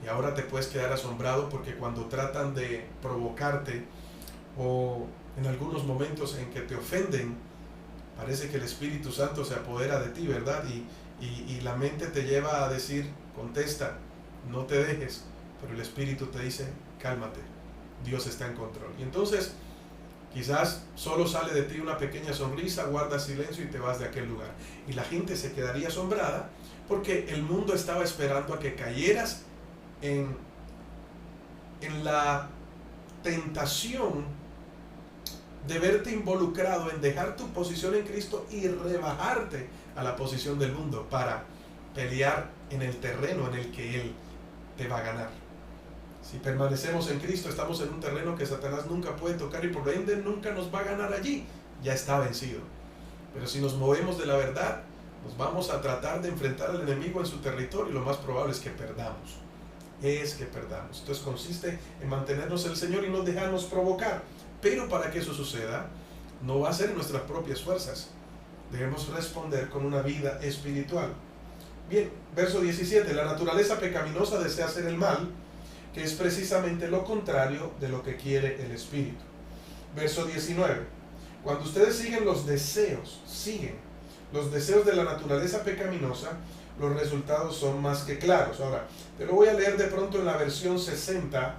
Y ahora te puedes quedar asombrado porque cuando tratan de provocarte o en algunos momentos en que te ofenden, parece que el Espíritu Santo se apodera de ti, ¿verdad? Y la mente te lleva a decir, contesta, no te dejes, pero el Espíritu te dice, cálmate, Dios está en control. Y entonces, quizás solo sale de ti una pequeña sonrisa, guardas silencio y te vas de aquel lugar. Y la gente se quedaría asombrada porque el mundo estaba esperando a que cayeras en la tentación de verte involucrado en dejar tu posición en Cristo y rebajarte a la posición del mundo para pelear en el terreno en el que Él te va a ganar. Si permanecemos en Cristo, estamos en un terreno que Satanás nunca puede tocar y por ende nunca nos va a ganar allí. Ya está vencido. Pero si nos movemos de la verdad, nos vamos a tratar de enfrentar al enemigo en su territorio y lo más probable es que perdamos. Entonces consiste en mantenernos en el Señor y no dejarnos provocar. Pero para que eso suceda, no va a ser en nuestras propias fuerzas. Debemos responder con una vida espiritual. Bien, verso 17. La naturaleza pecaminosa desea hacer el mal, que es precisamente lo contrario de lo que quiere el Espíritu. Verso 19. Cuando ustedes siguen los deseos de la naturaleza pecaminosa, los resultados son más que claros. Ahora, te lo voy a leer de pronto en la versión 60,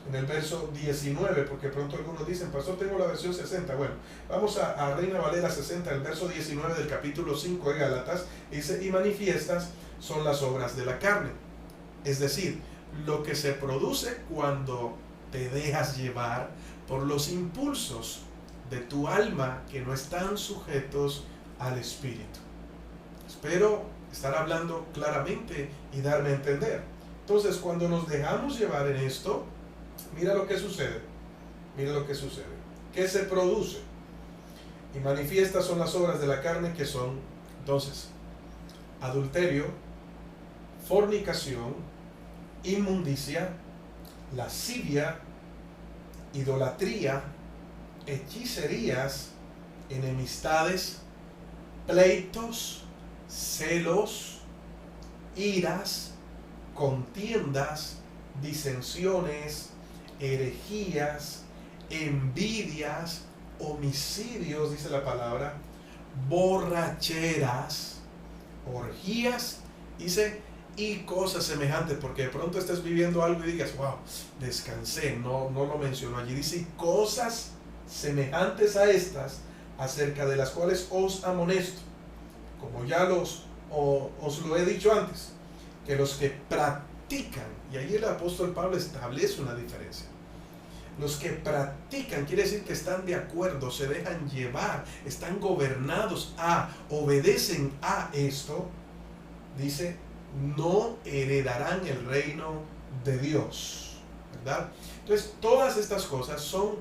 en el verso 19, porque pronto algunos dicen, pastor, tengo la versión 60. Bueno, vamos a Reina Valera 60, el verso 19 del capítulo 5 de Gálatas, dice, y manifiestas son las obras de la carne. Es decir, lo que se produce cuando te dejas llevar por los impulsos de tu alma que no están sujetos al Espíritu. Espero estar hablando claramente y darme a entender. Entonces, cuando nos dejamos llevar en esto, mira lo que sucede. ¿Qué se produce? Y manifiestas son las obras de la carne, que son, entonces, adulterio, fornicación, inmundicia, lascivia, idolatría, hechicerías, enemistades, pleitos, celos, iras, contiendas, disensiones, herejías, envidias, homicidios, dice la palabra, borracheras, orgías, dice, y cosas semejantes, porque de pronto estés viviendo algo y digas, wow, descansé, no lo mencionó allí, dice, cosas semejantes a estas, acerca de las cuales os amonesto, como ya os lo he dicho antes, que los que practican, y ahí el apóstol Pablo establece una diferencia, los que practican, quiere decir que están de acuerdo, se dejan llevar, están gobernados obedecen a esto, dice, no heredarán el reino de Dios, ¿verdad? Entonces, todas estas cosas son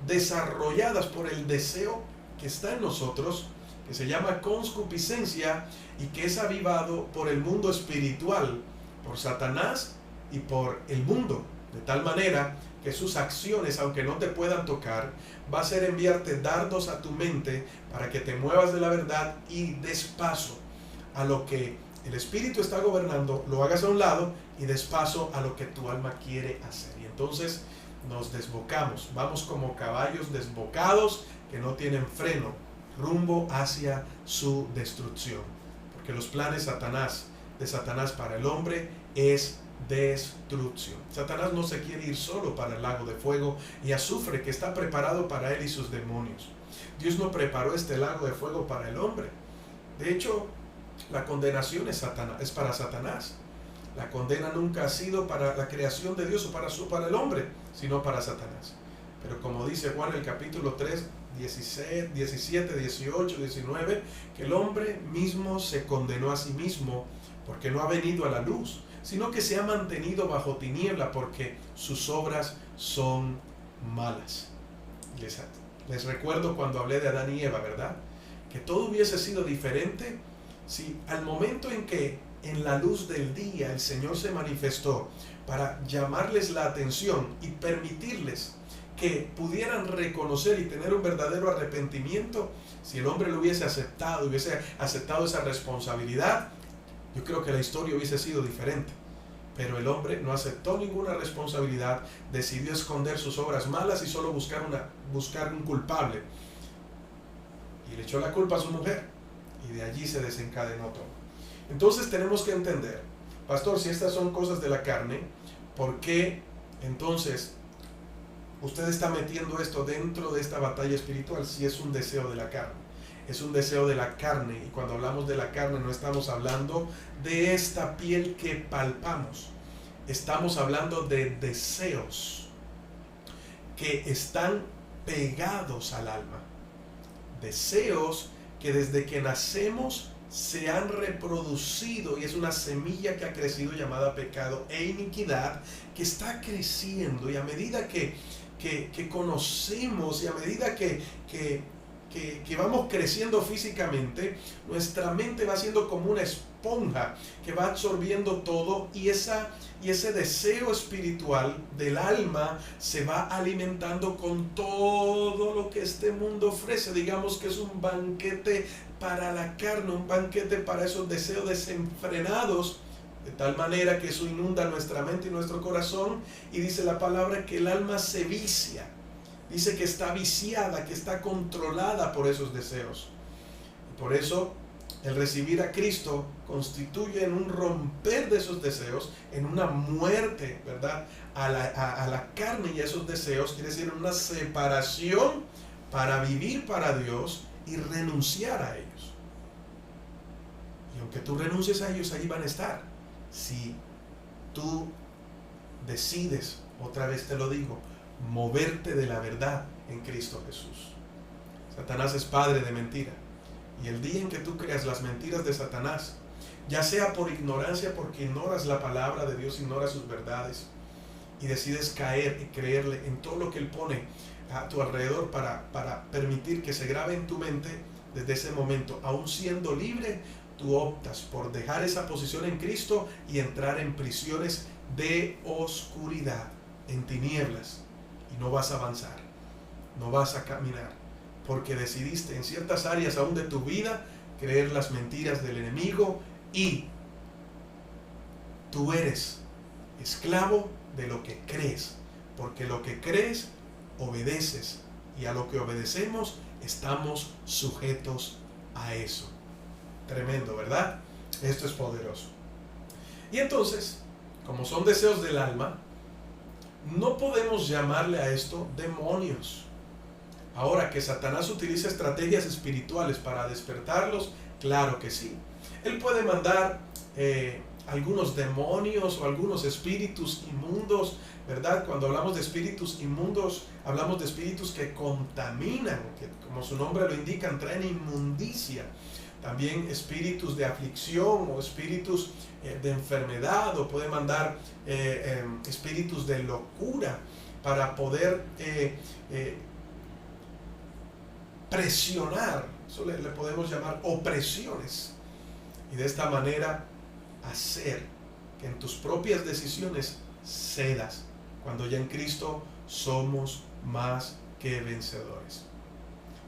desarrolladas por el deseo que está en nosotros, que se llama concupiscencia y que es avivado por el mundo espiritual, por Satanás y por el mundo, de tal manera que sus acciones, aunque no te puedan tocar, va a ser enviarte dardos a tu mente para que te muevas de la verdad y des paso a lo que el Espíritu está gobernando, lo hagas a un lado y des paso a lo que tu alma quiere hacer. Y entonces nos desbocamos, vamos como caballos desbocados que no tienen freno, rumbo hacia su destrucción. Porque los planes de Satanás para el hombre es destrucción. Satanás no se quiere ir solo para el lago de fuego y azufre que está preparado para él y sus demonios. Dios no preparó este lago de fuego para el hombre. De hecho, la condenación es para Satanás. La condena nunca ha sido para la creación de Dios o para el hombre, sino para Satanás. Pero como dice Juan en el capítulo 3, 17, 18, 19, que el hombre mismo se condenó a sí mismo porque no ha venido a la luz, sino que se ha mantenido bajo tiniebla porque sus obras son malas. Les recuerdo cuando hablé de Adán y Eva, ¿verdad? Que todo hubiese sido diferente si al momento en que en la luz del día el Señor se manifestó para llamarles la atención y permitirles que pudieran reconocer y tener un verdadero arrepentimiento, si el hombre lo hubiese aceptado esa responsabilidad, yo creo que la historia hubiese sido diferente. Pero el hombre no aceptó ninguna responsabilidad, decidió esconder sus obras malas y solo buscar un culpable. Y le echó la culpa a su mujer, y de allí se desencadenó todo. Entonces tenemos que entender, pastor, si estas son cosas de la carne, ¿por qué entonces usted está metiendo esto dentro de esta batalla espiritual si es un deseo de la carne? Es un deseo de la carne, y cuando hablamos de la carne no estamos hablando de esta piel que palpamos, estamos hablando de deseos que están pegados al alma, deseos que desde que nacemos se han reproducido, y es una semilla que ha crecido llamada pecado e iniquidad, que está creciendo, y a medida que conocemos y a medida que vamos creciendo físicamente, nuestra mente va siendo como una esponja que va absorbiendo todo, y ese deseo espiritual del alma se va alimentando con todo lo que este mundo ofrece. Digamos que es un banquete para la carne, un banquete para esos deseos desenfrenados, de tal manera que eso inunda nuestra mente y nuestro corazón, y dice la palabra que el alma se vicia. Dice que está viciada, que está controlada por esos deseos. Y por eso el recibir a Cristo constituye en un romper de esos deseos, en una muerte, ¿verdad?, a la carne y a esos deseos, quiere decir una separación para vivir para Dios y renunciar a ellos. Y aunque tú renuncies a ellos, ahí van a estar. Si tú decides, otra vez te lo digo, moverte de la verdad en Cristo Jesús. Satanás es padre de mentira, y el día en que tú creas las mentiras de Satanás, ya sea por ignorancia, porque ignoras la palabra de Dios, ignoras sus verdades, y decides caer y creerle en todo lo que Él pone a tu alrededor para permitir que se grabe en tu mente, desde ese momento, aún siendo libre, tú optas por dejar esa posición en Cristo y entrar en prisiones de oscuridad, en tinieblas. Y no vas a avanzar, no vas a caminar, porque decidiste en ciertas áreas aún de tu vida creer las mentiras del enemigo, y tú eres esclavo de lo que crees, porque lo que crees obedeces, y a lo que obedecemos estamos sujetos a eso. Tremendo, ¿verdad? Esto es poderoso. Y entonces, como son deseos del alma, no podemos llamarle a esto demonios. Ahora, que Satanás utiliza estrategias espirituales para despertarlos, claro que sí. Él puede mandar algunos demonios o algunos espíritus inmundos, ¿verdad? Cuando hablamos de espíritus inmundos, hablamos de espíritus que contaminan, que como su nombre lo indica, traen inmundicia. También espíritus de aflicción o espíritus de enfermedad, o puede mandar espíritus de locura para poder presionar. Eso le podemos llamar opresiones, y de esta manera hacer que en tus propias decisiones cedas, cuando ya en Cristo somos más que vencedores.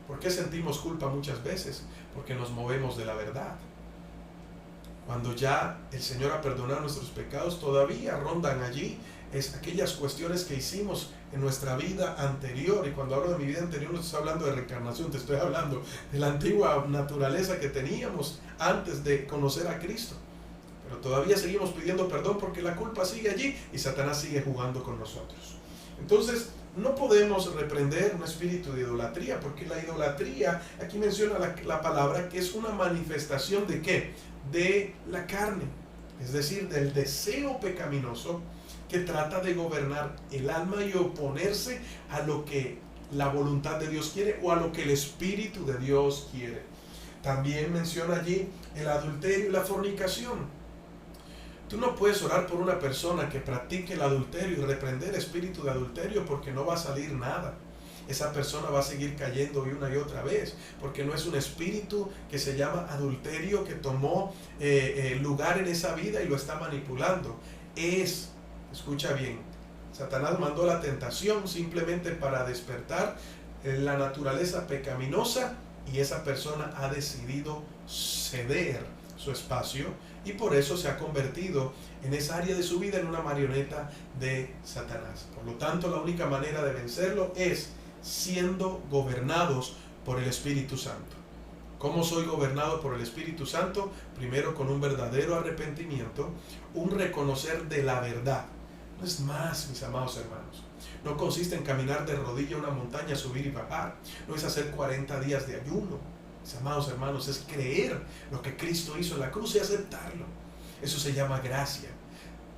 ¿Por qué sentimos culpa muchas veces? Porque nos movemos de la verdad. Cuando ya el Señor ha perdonado nuestros pecados, todavía rondan allí aquellas cuestiones que hicimos en nuestra vida anterior. Y cuando hablo de mi vida anterior, no estoy hablando de reencarnación, te estoy hablando de la antigua naturaleza que teníamos antes de conocer a Cristo. Pero todavía seguimos pidiendo perdón porque la culpa sigue allí y Satanás sigue jugando con nosotros. Entonces, no podemos reprender un espíritu de idolatría, porque la idolatría, aquí menciona la palabra, que es una manifestación ¿de qué? De la carne, es decir, del deseo pecaminoso que trata de gobernar el alma y oponerse a lo que la voluntad de Dios quiere o a lo que el Espíritu de Dios quiere. También menciona allí el adulterio y la fornicación. Tú no puedes orar por una persona que practique el adulterio y reprender el espíritu de adulterio, porque no va a salir nada. Esa persona va a seguir cayendo una y otra vez, porque no es un espíritu que se llama adulterio que tomó lugar en esa vida y lo está manipulando. Escucha bien, Satanás mandó la tentación simplemente para despertar la naturaleza pecaminosa, y esa persona ha decidido ceder su espacio, y por eso se ha convertido en esa área de su vida en una marioneta de Satanás. Por lo tanto, la única manera de vencerlo es siendo gobernados por el Espíritu Santo. ¿Cómo soy gobernado por el Espíritu Santo? Primero, con un verdadero arrepentimiento, un reconocer de la verdad. No es más, mis amados hermanos. No consiste en caminar de rodilla una montaña, subir y bajar. No es hacer 40 días de ayuno. Mis amados hermanos, es creer lo que Cristo hizo en la cruz y aceptarlo. Eso se llama gracia.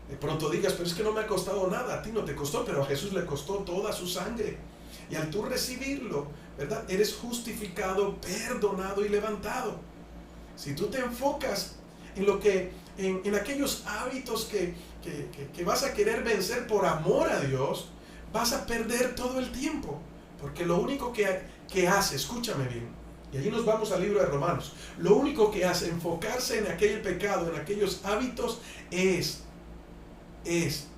De pronto digas, pero es que no me ha costado nada. A ti no te costó, pero a Jesús le costó toda su sangre. Y al tú recibirlo, ¿verdad?, eres justificado, perdonado y levantado. Si tú te enfocas en aquellos hábitos que vas a querer vencer por amor a Dios, vas a perder todo el tiempo. Porque lo único que hace, escúchame bien, y allí nos vamos al libro de Romanos, lo único que hace enfocarse en aquel pecado, en aquellos hábitos, es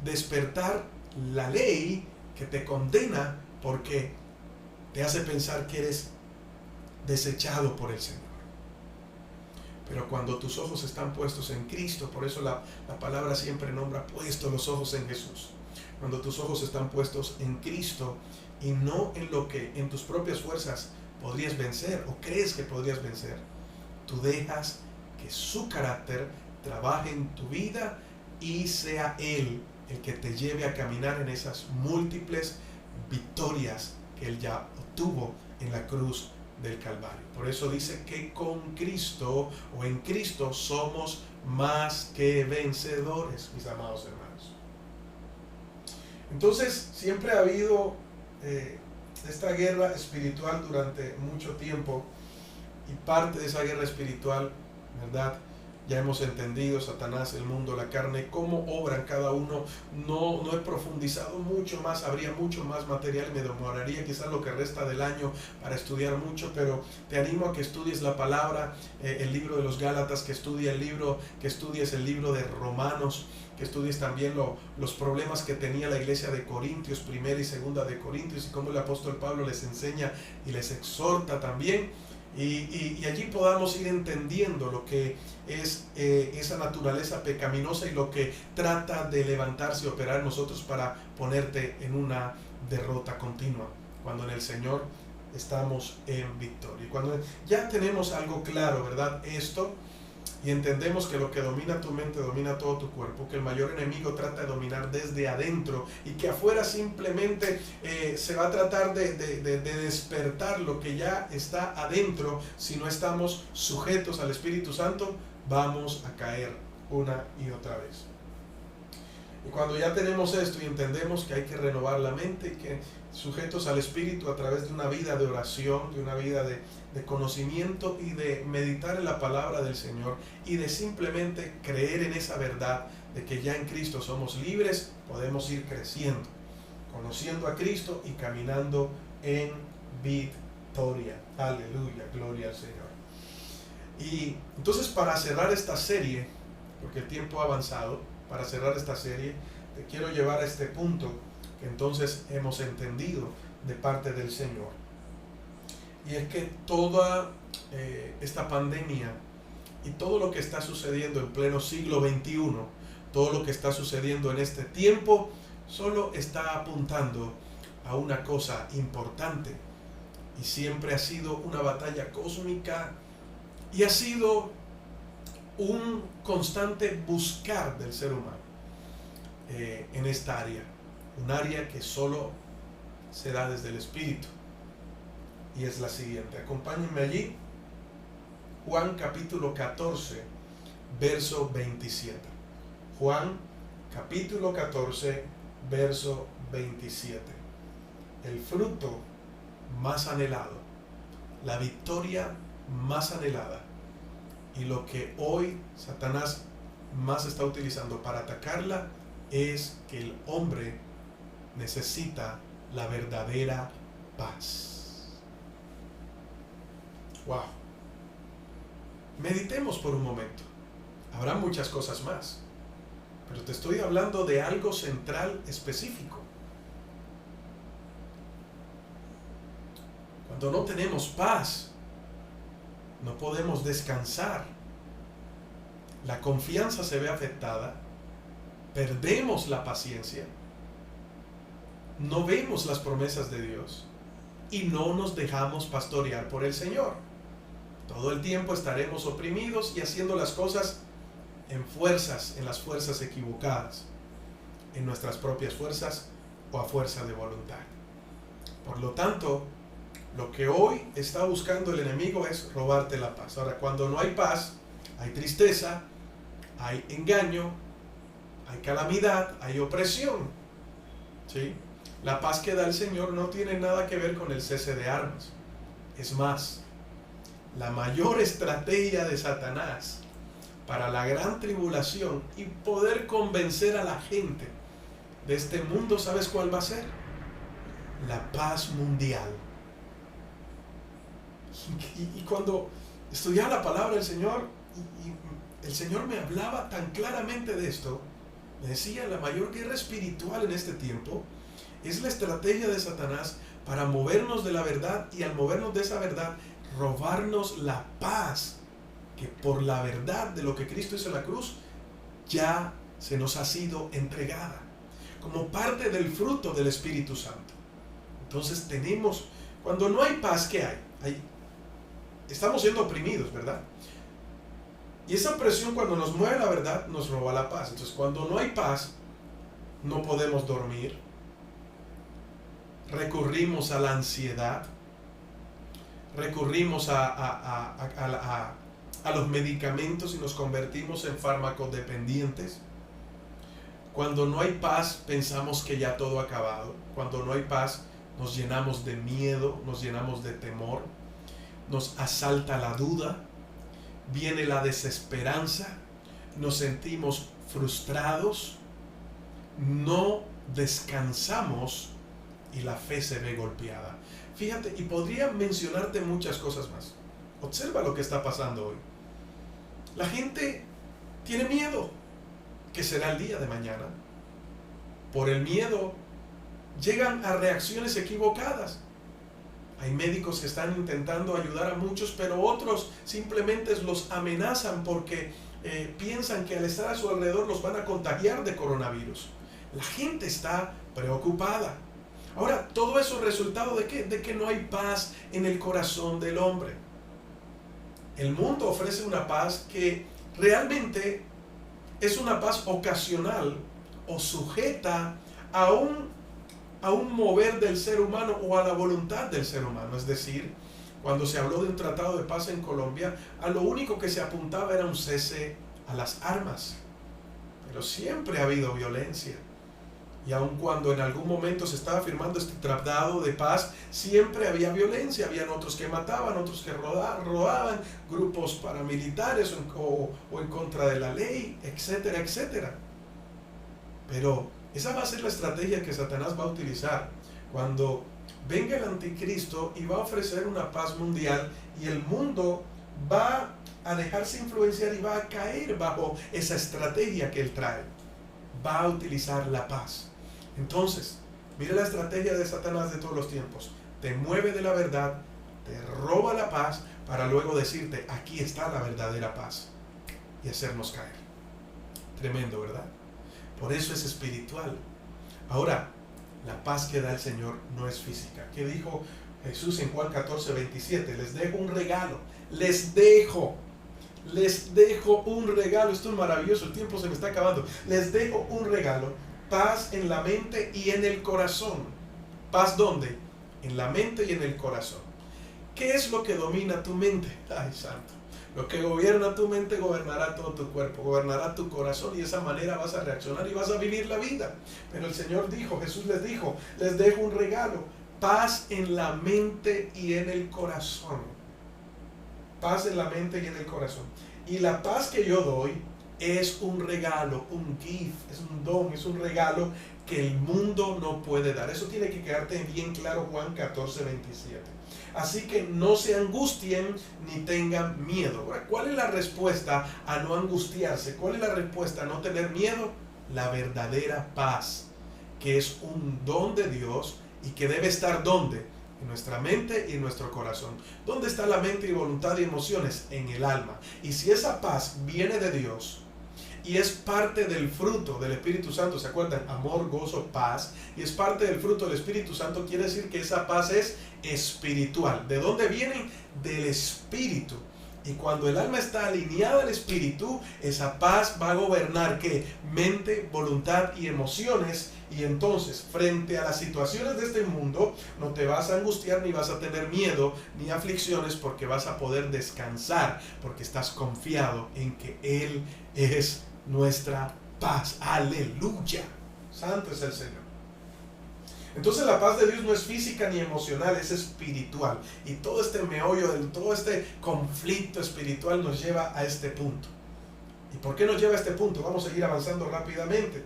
despertar la ley que te condena, porque te hace pensar que eres desechado por el Señor. Pero cuando tus ojos están puestos en Cristo, por eso la palabra siempre nombra puestos los ojos en Jesús. Cuando tus ojos están puestos en Cristo y no en lo que en tus propias fuerzas podrías vencer o crees que podrías vencer, tú dejas que su carácter trabaje en tu vida y sea Él el que te lleve a caminar en esas múltiples victorias que Él ya obtuvo en la cruz del Calvario. Por eso dice que con Cristo o en Cristo somos más que vencedores, mis amados hermanos. Entonces, siempre ha habido esta guerra espiritual durante mucho tiempo, y parte de esa guerra espiritual, ¿verdad?, ya hemos entendido: Satanás, el mundo, la carne, cómo obran cada uno. No he profundizado mucho más, habría mucho más material y me demoraría quizás lo que resta del año para estudiar mucho, pero te animo a que estudies la palabra, el libro de los Gálatas, que estudies el libro de Romanos, que estudies también los problemas que tenía la iglesia de Corintios, primera y segunda de Corintios, y cómo el apóstol Pablo les enseña y les exhorta también. Y allí podamos ir entendiendo lo que es esa naturaleza pecaminosa y lo que trata de levantarse y operar en nosotros para ponerte en una derrota continua, cuando en el Señor estamos en victoria. Y cuando ya tenemos algo claro, ¿verdad?, esto, y entendemos que lo que domina tu mente domina todo tu cuerpo, que el mayor enemigo trata de dominar desde adentro y que afuera simplemente se va a tratar de despertar lo que ya está adentro. Si no estamos sujetos al Espíritu Santo, vamos a caer una y otra vez. Y cuando ya tenemos esto y entendemos que hay que renovar la mente y que sujetos al Espíritu a través de una vida de oración, de una vida de conocimiento y de meditar en la palabra del Señor y de simplemente creer en esa verdad de que ya en Cristo somos libres, podemos ir creciendo, conociendo a Cristo y caminando en victoria. Aleluya, gloria al Señor. Y entonces, para cerrar esta serie, porque el tiempo ha avanzado, para cerrar esta serie, te quiero llevar a este punto que entonces hemos entendido de parte del Señor. Y es que toda esta pandemia y todo lo que está sucediendo en pleno siglo XXI, todo lo que está sucediendo en este tiempo, solo está apuntando a una cosa importante. Y siempre ha sido una batalla cósmica y ha sido un constante buscar del ser humano en esta área. Un área que solo se da desde el Espíritu. Y es la siguiente. Acompáñenme allí. Juan capítulo 14, verso 27. Juan capítulo 14, verso 27. El fruto más anhelado, la victoria más anhelada, y lo que hoy Satanás más está utilizando para atacarla es que el hombre necesita la verdadera paz. Wow. Meditemos por un momento. Habrá muchas cosas más, pero te estoy hablando de algo central específico. Cuando no tenemos paz, no podemos descansar. La confianza se ve afectada, perdemos la paciencia, no vemos las promesas de Dios y no nos dejamos pastorear por el Señor. Todo el tiempo estaremos oprimidos y haciendo las cosas en las fuerzas equivocadas, en nuestras propias fuerzas o a fuerza de voluntad. Por lo tanto, lo que hoy está buscando el enemigo es robarte la paz. Ahora, cuando no hay paz, hay tristeza, hay engaño, hay calamidad, hay opresión. ¿Sí? La paz que da el Señor no tiene nada que ver con el cese de armas. Es más, la mayor estrategia de Satanás para la gran tribulación y poder convencer a la gente de este mundo, ¿sabes cuál va a ser? La paz mundial. Y cuando estudiaba la palabra del Señor, y el Señor me hablaba tan claramente de esto, me decía, la mayor guerra espiritual en este tiempo es la estrategia de Satanás para movernos de la verdad, y al movernos de esa verdad, robarnos la paz que por la verdad de lo que Cristo hizo en la cruz ya se nos ha sido entregada como parte del fruto del Espíritu Santo. Entonces tenemos, cuando no hay paz, ¿qué hay? Estamos siendo oprimidos, ¿verdad? Y esa opresión, cuando nos mueve la verdad, nos roba la paz. Entonces cuando no hay paz, no podemos dormir, recurrimos a la ansiedad, recurrimos a los medicamentos y nos convertimos en farmacodependientes. Cuando no hay paz, pensamos que ya todo ha acabado. Cuando no hay paz, nos llenamos de miedo, nos llenamos de temor, nos asalta la duda, viene la desesperanza, nos sentimos frustrados, no descansamos y la fe se ve golpeada. Fíjate, y podría mencionarte muchas cosas más. Observa lo que está pasando hoy. La gente tiene miedo. ¿Qué será el día de mañana? Por el miedo llegan a reacciones equivocadas. Hay médicos que están intentando ayudar a muchos, pero otros simplemente los amenazan porque piensan que al estar a su alrededor los van a contagiar de coronavirus. La gente está preocupada. Ahora, todo eso es resultado ¿de qué? De que no hay paz en el corazón del hombre. El mundo ofrece una paz que realmente es una paz ocasional o sujeta a un mover del ser humano o a la voluntad del ser humano. Es decir, cuando se habló de un tratado de paz en Colombia, a lo único que se apuntaba era un cese a las armas. Pero siempre ha habido violencia. Y aun cuando en algún momento se estaba firmando este tratado de paz, siempre había violencia. Habían otros que mataban, otros que robaban, grupos paramilitares o en contra de la ley, etcétera, etcétera. Pero esa va a ser la estrategia que Satanás va a utilizar cuando venga el anticristo y va a ofrecer una paz mundial, y el mundo va a dejarse influenciar y va a caer bajo esa estrategia que él trae. Va a utilizar la paz. Entonces, mira la estrategia de Satanás de todos los tiempos. Te mueve de la verdad, te roba la paz para luego decirte, aquí está la verdadera paz, y hacernos caer. Tremendo, ¿verdad? Por eso es espiritual. Ahora, la paz que da el Señor no es física. ¿Qué dijo Jesús en Juan 14, 27? Les dejo un regalo. Les dejo un regalo. Esto es maravilloso, el tiempo se me está acabando. Les dejo un regalo. Paz en la mente y en el corazón. ¿Paz dónde? En la mente y en el corazón. ¿Qué es lo que domina tu mente? Ay, santo. Lo que gobierna tu mente gobernará todo tu cuerpo, gobernará tu corazón, y de esa manera vas a reaccionar y vas a vivir la vida. Pero el Señor dijo, Jesús les dijo, les dejo un regalo, paz en la mente y en el corazón. Paz en la mente y en el corazón. Y la paz que yo doy es un regalo, un gift, es un don, es un regalo que el mundo no puede dar. Eso tiene que quedarte bien claro, Juan 14:27. Así que no se angustien ni tengan miedo. Ahora, ¿cuál es la respuesta a no angustiarse? ¿Cuál es la respuesta a no tener miedo? La verdadera paz, que es un don de Dios y que debe estar ¿dónde? En nuestra mente y en nuestro corazón. ¿Dónde está la mente y voluntad y emociones? En el alma. Y si esa paz viene de Dios y es parte del fruto del Espíritu Santo, ¿se acuerdan? Amor, gozo, paz. Y es parte del fruto del Espíritu Santo, quiere decir que esa paz es espiritual. ¿De dónde viene? Del Espíritu. Y cuando el alma está alineada al Espíritu, esa paz va a gobernar ¿qué? Mente, voluntad y emociones. Y entonces, frente a las situaciones de este mundo, no te vas a angustiar, ni vas a tener miedo, ni aflicciones, porque vas a poder descansar, porque estás confiado en que Él es nuestra paz. Aleluya. Santo es el Señor. Entonces la paz de Dios no es física ni emocional, es espiritual. Y todo este meollo, todo este conflicto espiritual nos lleva a este punto. ¿Y por qué nos lleva a este punto? Vamos a seguir avanzando rápidamente.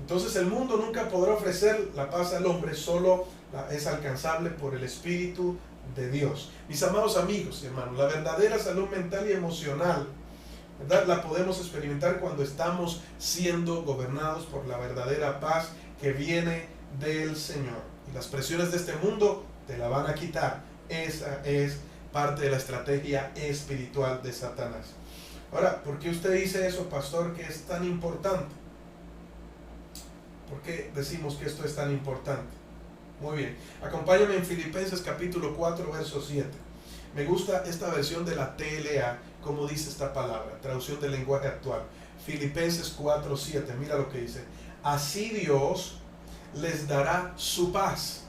Entonces el mundo nunca podrá ofrecer la paz al hombre, solo es alcanzable por el Espíritu de Dios. Mis amados amigos y hermanos, la verdadera salud mental y emocional, ¿verdad?, la podemos experimentar cuando estamos siendo gobernados por la verdadera paz que viene del Señor. Y las presiones de este mundo te la van a quitar. Esa es parte de la estrategia espiritual de Satanás. Ahora, ¿por qué usted dice eso, pastor, que es tan importante? ¿Por qué decimos que esto es tan importante? Muy bien, acompáñame en Filipenses capítulo 4, verso 7. Me gusta esta versión de la TLA, como dice esta palabra, traducción del lenguaje actual. Filipenses 4, 7, mira lo que dice. Así Dios les dará su paz,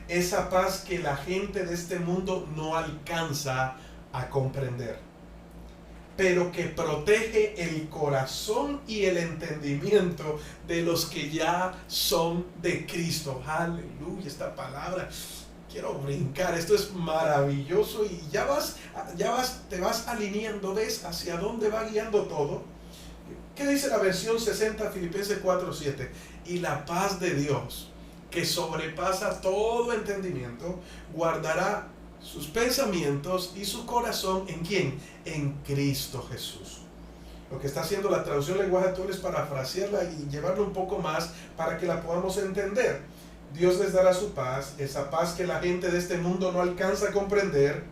esa paz que la gente de este mundo no alcanza a comprender, pero que protege el corazón y el entendimiento de los que ya son de Cristo. Aleluya, esta palabra, quiero brincar, esto es maravilloso. Y te vas alineando, ves hacia dónde va guiando todo. ¿Qué dice la versión 60, Filipenses 4:7? Y la paz de Dios, que sobrepasa todo entendimiento, guardará sus pensamientos y su corazón, ¿en quién? En Cristo Jesús. Lo que está haciendo la traducción lenguaje actual es parafrasearla y llevarla un poco más para que la podamos entender. Dios les dará su paz, esa paz que la gente de este mundo no alcanza a comprender,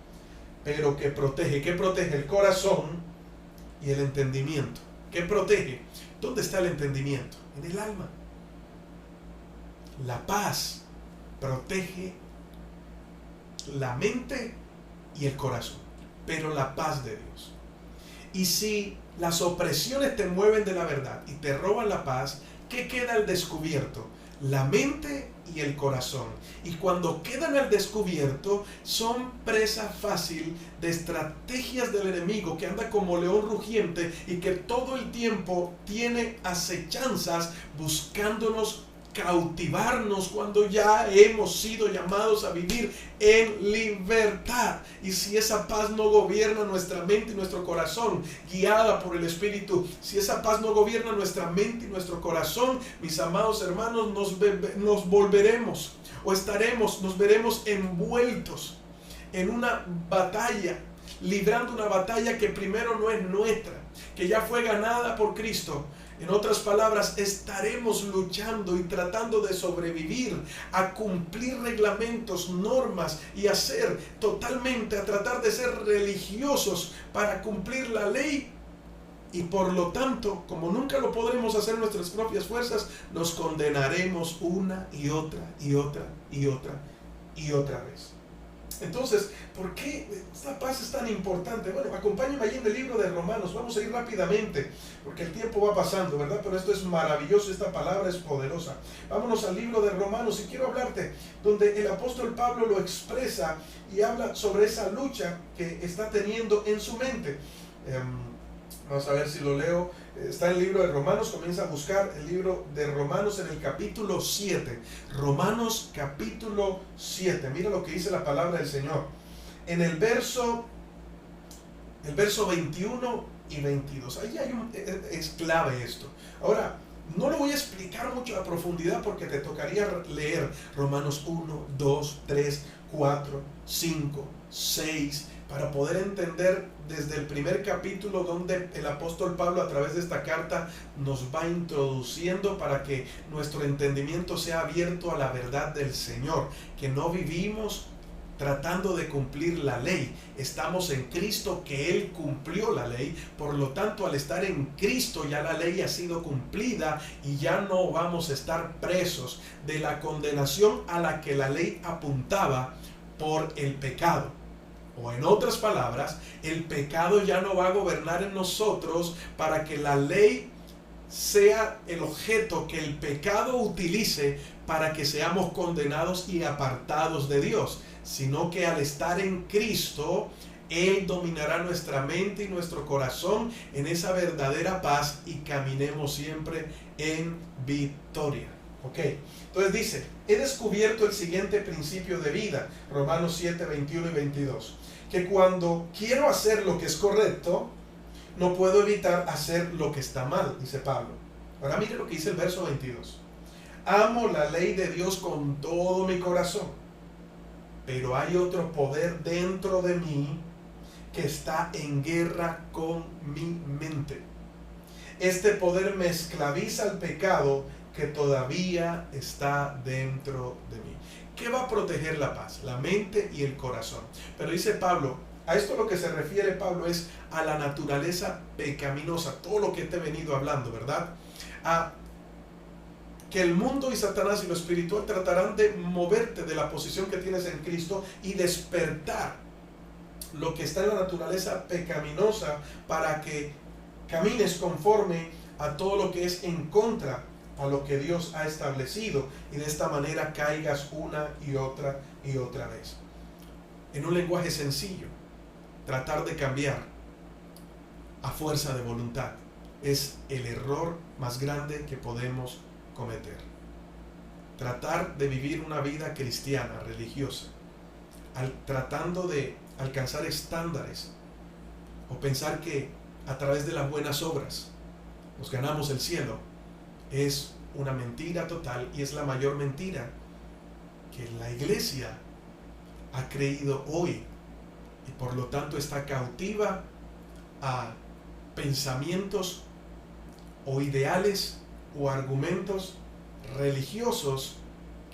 pero que protege. ¿Qué protege? El corazón y el entendimiento. ¿Qué protege? ¿Dónde está el entendimiento? En el alma. La paz protege la mente y el corazón, pero la paz de Dios. Y si las opresiones te mueven de la verdad y te roban la paz, ¿qué queda al descubierto? La mente y el corazón. Y cuando quedan al descubierto, son presa fácil de estrategias del enemigo, que anda como león rugiente y que todo el tiempo tiene acechanzas buscándonos cautivarnos cuando ya hemos sido llamados a vivir en libertad. Y si esa paz no gobierna nuestra mente y nuestro corazón, guiada por el Espíritu, si esa paz no gobierna nuestra mente y nuestro corazón, mis amados hermanos, nos volveremos o nos veremos envueltos en una batalla, librando una batalla que primero no es nuestra, que ya fue ganada por Cristo. En otras palabras, estaremos luchando y tratando de sobrevivir, a cumplir reglamentos, normas y a tratar de ser religiosos para cumplir la ley. Y por lo tanto, como nunca lo podremos hacer en nuestras propias fuerzas, nos condenaremos una y otra y otra y otra y otra vez. Entonces, ¿por qué esta paz es tan importante? Bueno, acompáñenme ahí en el libro de Romanos. Vamos a ir rápidamente, porque el tiempo va pasando, ¿verdad? Pero esto es maravilloso, esta palabra es poderosa. Vámonos al libro de Romanos y quiero hablarte donde el apóstol Pablo lo expresa y habla sobre esa lucha que está teniendo en su mente. Vamos a ver si lo leo. Está en el libro de Romanos, comienza a buscar el libro de Romanos en el capítulo 7. Romanos capítulo 7. Mira lo que dice la palabra del Señor. En el verso 21 y 22. Ahí es clave esto. Ahora, no lo voy a explicar mucho a profundidad porque te tocaría leer Romanos 1, 2, 3, 4, 5, 6, para poder entender desde el primer capítulo donde el apóstol Pablo a través de esta carta nos va introduciendo para que nuestro entendimiento sea abierto a la verdad del Señor, que no vivimos tratando de cumplir la ley. Estamos en Cristo, que Él cumplió la ley. Por lo tanto, al estar en Cristo ya la ley ha sido cumplida y ya no vamos a estar presos de la condenación a la que la ley apuntaba por el pecado. O en otras palabras, el pecado ya no va a gobernar en nosotros para que la ley sea el objeto que el pecado utilice para que seamos condenados y apartados de Dios, sino que al estar en Cristo, Él dominará nuestra mente y nuestro corazón en esa verdadera paz y caminemos siempre en victoria. Ok, entonces dice, he descubierto el siguiente principio de vida, Romanos 7, 21 y 22, que cuando quiero hacer lo que es correcto, no puedo evitar hacer lo que está mal, dice Pablo. Ahora mire lo que dice el verso 22. Amo la ley de Dios con todo mi corazón, pero hay otro poder dentro de mí que está en guerra con mi mente. Este poder me esclaviza al pecado que todavía está dentro de mí. ¿Qué va a proteger la paz? La mente y el corazón. Pero dice Pablo, a esto lo que se refiere Pablo es a la naturaleza pecaminosa, todo lo que te he venido hablando, ¿verdad? A que el mundo y Satanás y lo espiritual tratarán de moverte de la posición que tienes en Cristo y despertar lo que está en la naturaleza pecaminosa para que camines conforme a todo lo que es en contra a lo que Dios ha establecido y de esta manera caigas una y otra vez. En un lenguaje sencillo, tratar de cambiar a fuerza de voluntad es el error más grande que podemos cometer. Tratar de vivir una vida cristiana, religiosa, tratando de alcanzar estándares o pensar que a través de las buenas obras nos ganamos el cielo, es una mentira total y es la mayor mentira que la iglesia ha creído hoy y por lo tanto está cautiva a pensamientos o ideales o argumentos religiosos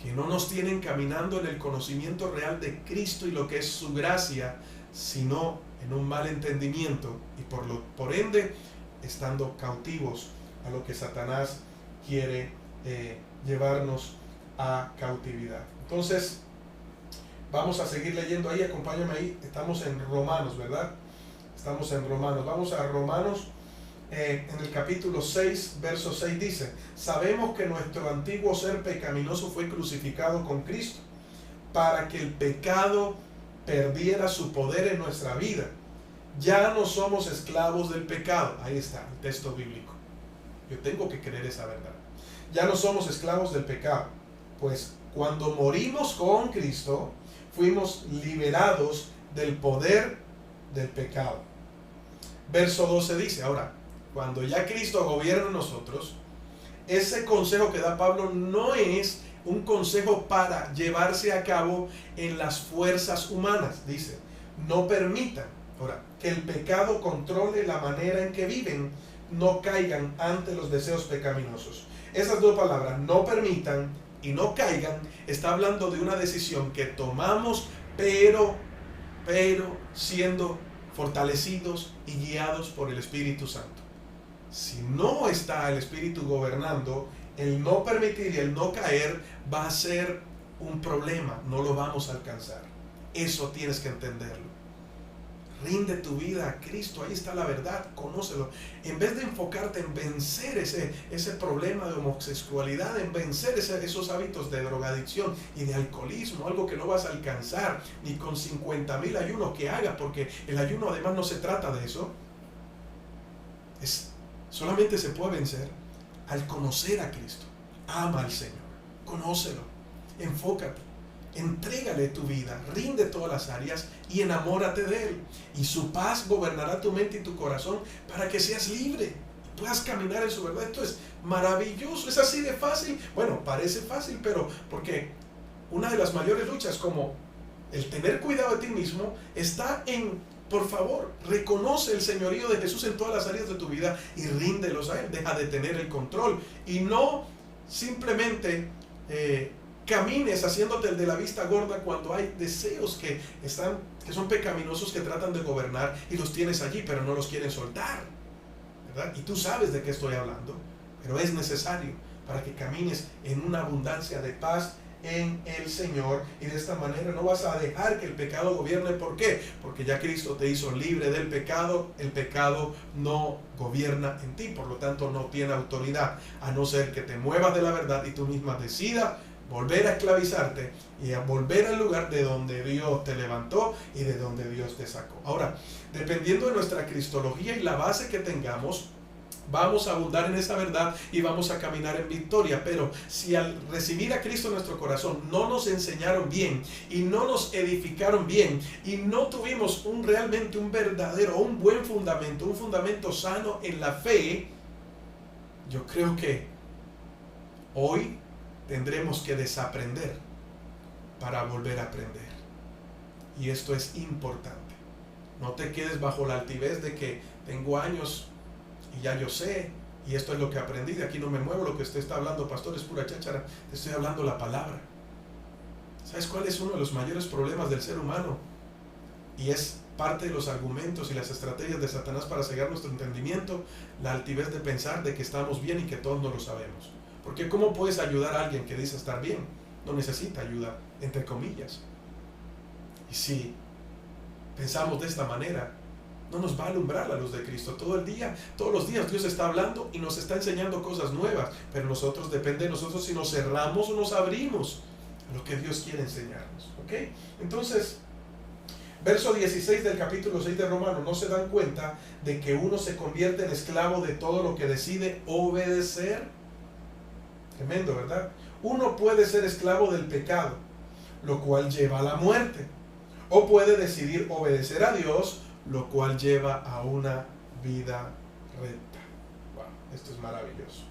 que no nos tienen caminando en el conocimiento real de Cristo y lo que es su gracia, sino en un mal entendimiento y por ende estando cautivos a lo que Satanás quiere llevarnos a cautividad. Entonces vamos a seguir leyendo ahí, acompáñame ahí, estamos en Romanos, ¿verdad? Estamos en Romanos, vamos a Romanos en el capítulo 6, verso 6 dice, sabemos que nuestro antiguo ser pecaminoso fue crucificado con Cristo para que el pecado perdiera su poder en nuestra vida. Ya no somos esclavos del pecado. Ahí está el texto bíblico. Yo tengo que creer esa verdad. Ya no somos esclavos del pecado, pues cuando morimos con Cristo, fuimos liberados del poder del pecado. Verso 12 dice, ahora, cuando ya Cristo gobierna en nosotros, ese consejo que da Pablo no es un consejo para llevarse a cabo en las fuerzas humanas. Dice, no permitan, ahora, que el pecado controle la manera en que viven, no caigan ante los deseos pecaminosos. Esas dos palabras, no permitan y no caigan, está hablando de una decisión que tomamos, pero siendo fortalecidos y guiados por el Espíritu Santo. Si no está el Espíritu gobernando, el no permitir y el no caer va a ser un problema, no lo vamos a alcanzar. Eso tienes que entenderlo. Rinde tu vida a Cristo, ahí está la verdad, conócelo. En vez de enfocarte en vencer ese problema de homosexualidad, en vencer esos hábitos de drogadicción y de alcoholismo, algo que no vas a alcanzar ni con 50,000 ayunos que hagas, porque el ayuno además no se trata de eso. Solamente se puede vencer al conocer a Cristo. Ama al Señor, conócelo, enfócate. Entrégale tu vida, rinde todas las áreas y enamórate de Él. Y su paz gobernará tu mente y tu corazón para que seas libre y puedas caminar en su verdad. Esto es maravilloso, es así de fácil. Bueno, parece fácil, pero porque una de las mayores luchas, como el tener cuidado de ti mismo, está en, por favor, reconoce el señorío de Jesús en todas las áreas de tu vida y ríndelos a Él. Deja de tener el control y no simplemente camines haciéndote el de la vista gorda cuando hay deseos que son pecaminosos, que tratan de gobernar y los tienes allí pero no los quieren soltar, ¿verdad? Y tú sabes de qué estoy hablando, pero es necesario para que camines en una abundancia de paz en el Señor, y de esta manera no vas a dejar que el pecado gobierne. ¿Por qué? Porque ya Cristo te hizo libre del pecado. El pecado no gobierna en ti, por lo tanto no tiene autoridad, a no ser que te muevas de la verdad y tú misma decidas volver a esclavizarte y a volver al lugar de donde Dios te levantó y de donde Dios te sacó. Ahora, dependiendo de nuestra cristología y la base que tengamos, vamos a abundar en esa verdad y vamos a caminar en victoria. Pero si al recibir a Cristo en nuestro corazón no nos enseñaron bien y no nos edificaron bien y no tuvimos realmente un verdadero, un buen fundamento, un fundamento sano en la fe, yo creo que hoy tendremos que desaprender para volver a aprender. Y esto es importante. No te quedes bajo la altivez de que tengo años y ya yo sé, y esto es lo que aprendí, de aquí no me muevo. Lo que usted está hablando, pastor, es pura cháchara. Te estoy hablando la palabra. ¿Sabes cuál es uno de los mayores problemas del ser humano? Y es parte de los argumentos y las estrategias de Satanás para cegar nuestro entendimiento: la altivez de pensar de que estamos bien y que todos no lo sabemos. Porque ¿cómo puedes ayudar a alguien que dice estar bien? No necesita ayuda, entre comillas. Y si pensamos de esta manera, no nos va a alumbrar la luz de Cristo todo el día. Todos los días Dios está hablando y nos está enseñando cosas nuevas, pero nosotros, depende de nosotros si nos cerramos o nos abrimos a lo que Dios quiere enseñarnos. ¿Ok? Entonces, verso 16 del capítulo 6 de Romanos: ¿no se dan cuenta de que uno se convierte en esclavo de todo lo que decide obedecer? Tremendo, ¿verdad? Uno puede ser esclavo del pecado, lo cual lleva a la muerte, o puede decidir obedecer a Dios, lo cual lleva a una vida recta. Wow, esto es maravilloso.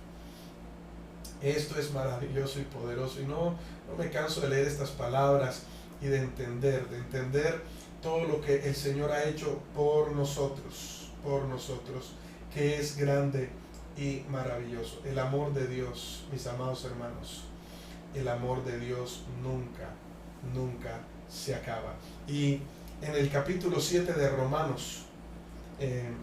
Esto es maravilloso y poderoso, y no me canso de leer estas palabras y de entender todo lo que el Señor ha hecho por nosotros, que es grande y maravilloso. El amor de Dios, mis amados hermanos, el amor de Dios nunca se acaba. Y en el capítulo 7 de Romanos, en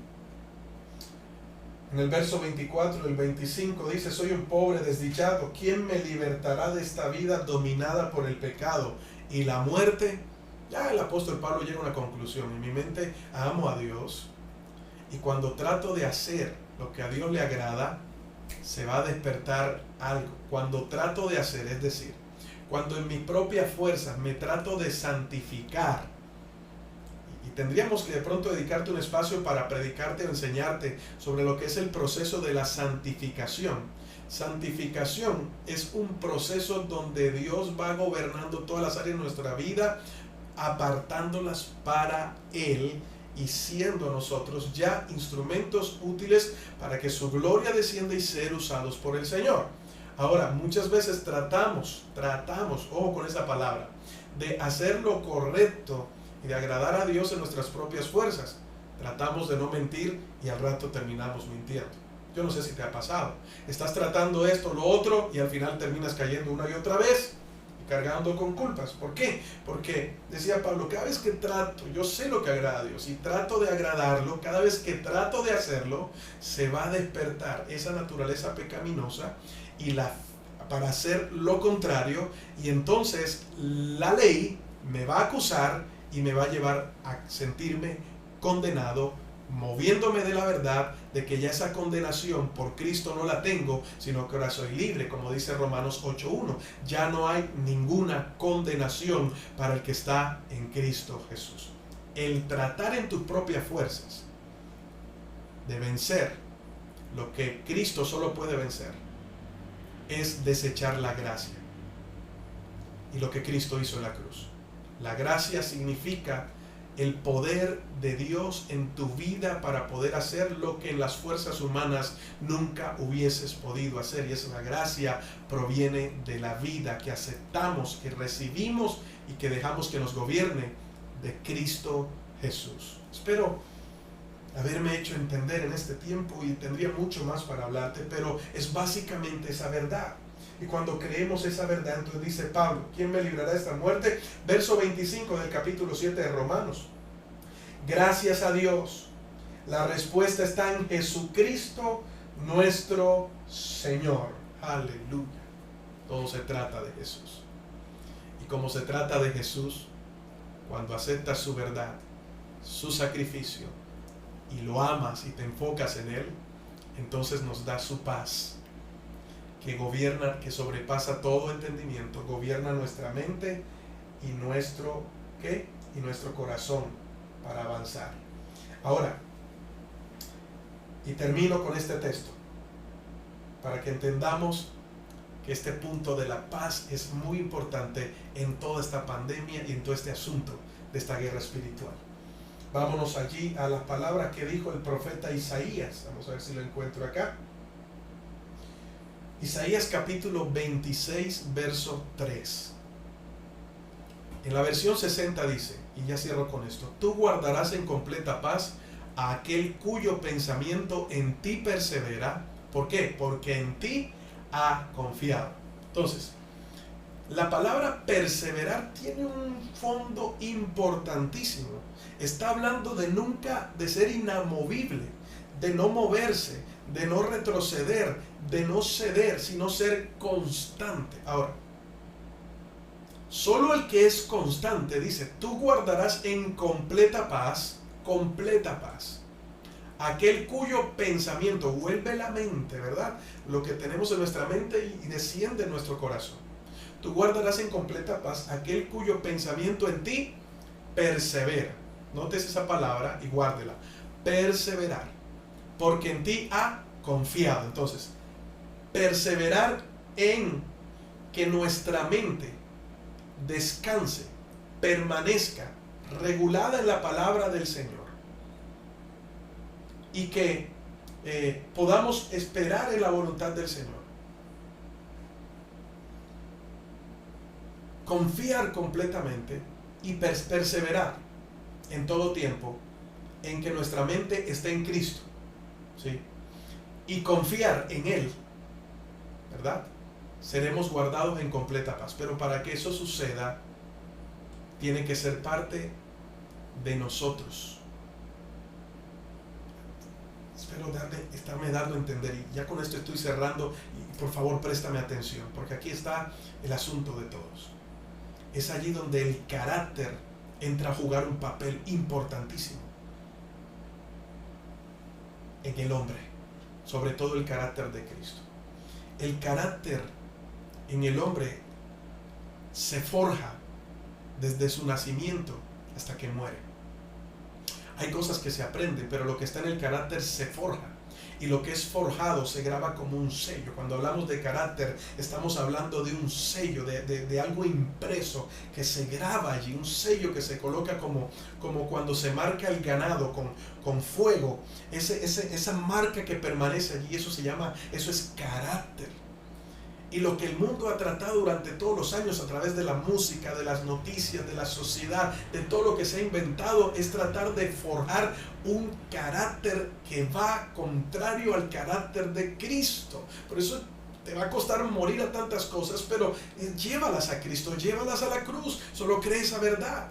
el verso 24 y el 25 dice: soy un pobre desdichado, ¿quién me libertará de esta vida dominada por el pecado y la muerte? Ya el apóstol Pablo llega a una conclusión: en mi mente amo a Dios, y cuando trato de hacer lo que a Dios le agrada, se va a despertar algo. Cuando trato de hacer, es decir, cuando en mis propias fuerzas me trato de santificar, y tendríamos que de pronto dedicarte un espacio para predicarte o enseñarte sobre lo que es el proceso de la santificación. Santificación es un proceso donde Dios va gobernando todas las áreas de nuestra vida, apartándolas para Él y siendo nosotros ya instrumentos útiles para que su gloria descienda y ser usados por el Señor. Ahora, muchas veces tratamos, ojo con esa palabra, de hacer lo correcto y de agradar a Dios en nuestras propias fuerzas. Tratamos de no mentir y al rato terminamos mintiendo. Yo no sé si te ha pasado. Estás tratando esto, lo otro, y al final terminas cayendo una y otra vez y cargando con culpas. ¿Por qué? Porque, decía Pablo, cada vez que trato, yo sé lo que agrada a Dios y trato de agradarlo, cada vez que trato de hacerlo, se va a despertar esa naturaleza pecaminosa para hacer lo contrario, y entonces la ley me va a acusar y me va a llevar a sentirme condenado, moviéndome de la verdad de que ya esa condenación por Cristo no la tengo, sino que ahora soy libre, como dice Romanos 8:1. Ya no hay ninguna condenación para el que está en Cristo Jesús. El tratar en tus propias fuerzas de vencer lo que Cristo solo puede vencer es desechar la gracia y lo que Cristo hizo en la cruz. La gracia significa el poder de Dios en tu vida para poder hacer lo que en las fuerzas humanas nunca hubieses podido hacer. Y esa gracia proviene de la vida que aceptamos, que recibimos y que dejamos que nos gobierne de Cristo Jesús. Espero haberme hecho entender en este tiempo y tendría mucho más para hablarte, pero es básicamente esa verdad. Y cuando creemos esa verdad, entonces dice Pablo, ¿quién me librará de esta muerte? Verso 25 del capítulo 7 de Romanos. Gracias a Dios, la respuesta está en Jesucristo nuestro Señor. Aleluya. Todo se trata de Jesús. Y como se trata de Jesús, cuando aceptas su verdad, su sacrificio, y lo amas y te enfocas en Él, entonces nos da su paz, que gobierna, que sobrepasa todo entendimiento, gobierna nuestra mente y nuestro ¿qué? Y nuestro corazón para avanzar. Ahora, y termino con este texto, para que entendamos que este punto de la paz es muy importante en toda esta pandemia y en todo este asunto de esta guerra espiritual. Vámonos allí a las palabras que dijo el profeta Isaías. Vamos a ver si lo encuentro acá. Isaías capítulo 26, verso 3. En la versión 60 dice, y ya cierro con esto: tú guardarás en completa paz a aquel cuyo pensamiento en ti persevera. ¿Por qué? Porque en ti ha confiado. Entonces, la palabra perseverar tiene un fondo importantísimo. Está hablando de ser inamovible, de no moverse, de no retroceder, de no ceder, sino ser constante. Ahora, solo el que es constante, dice, tú guardarás en completa paz, aquel cuyo pensamiento vuelve la mente, ¿verdad? Lo que tenemos en nuestra mente y desciende en nuestro corazón. Tú guardarás en completa paz aquel cuyo pensamiento en ti persevera. Notes esa palabra y guárdela. Perseverar. Porque en ti ha confiado. Entonces, perseverar en que nuestra mente descanse, permanezca regulada en la palabra del Señor. Y que podamos esperar en la voluntad del Señor. Confiar completamente y perseverar en todo tiempo en que nuestra mente esté en Cristo, ¿sí? Y confiar en Él, ¿verdad? Seremos guardados en completa paz. Pero para que eso suceda, tiene que ser parte de nosotros. Espero estarme dando a entender, y ya con esto estoy cerrando, y por favor préstame atención, porque aquí está el asunto de todos. Es allí donde el carácter entra a jugar un papel importantísimo en el hombre, sobre todo el carácter de Cristo. El carácter en el hombre se forja desde su nacimiento hasta que muere. Hay cosas que se aprenden, pero lo que está en el carácter se forja. Y lo que es forjado se graba como un sello. Cuando hablamos de carácter, estamos hablando de un sello, de algo impreso que se graba allí, un sello que se coloca como cuando se marca el ganado con fuego. Esa marca que permanece allí, eso es carácter. Y lo que el mundo ha tratado durante todos los años a través de la música, de las noticias, de la sociedad, de todo lo que se ha inventado, es tratar de forjar un carácter que va contrario al carácter de Cristo. Por eso te va a costar morir a tantas cosas, pero llévalas a Cristo, llévalas a la cruz, solo cree esa verdad.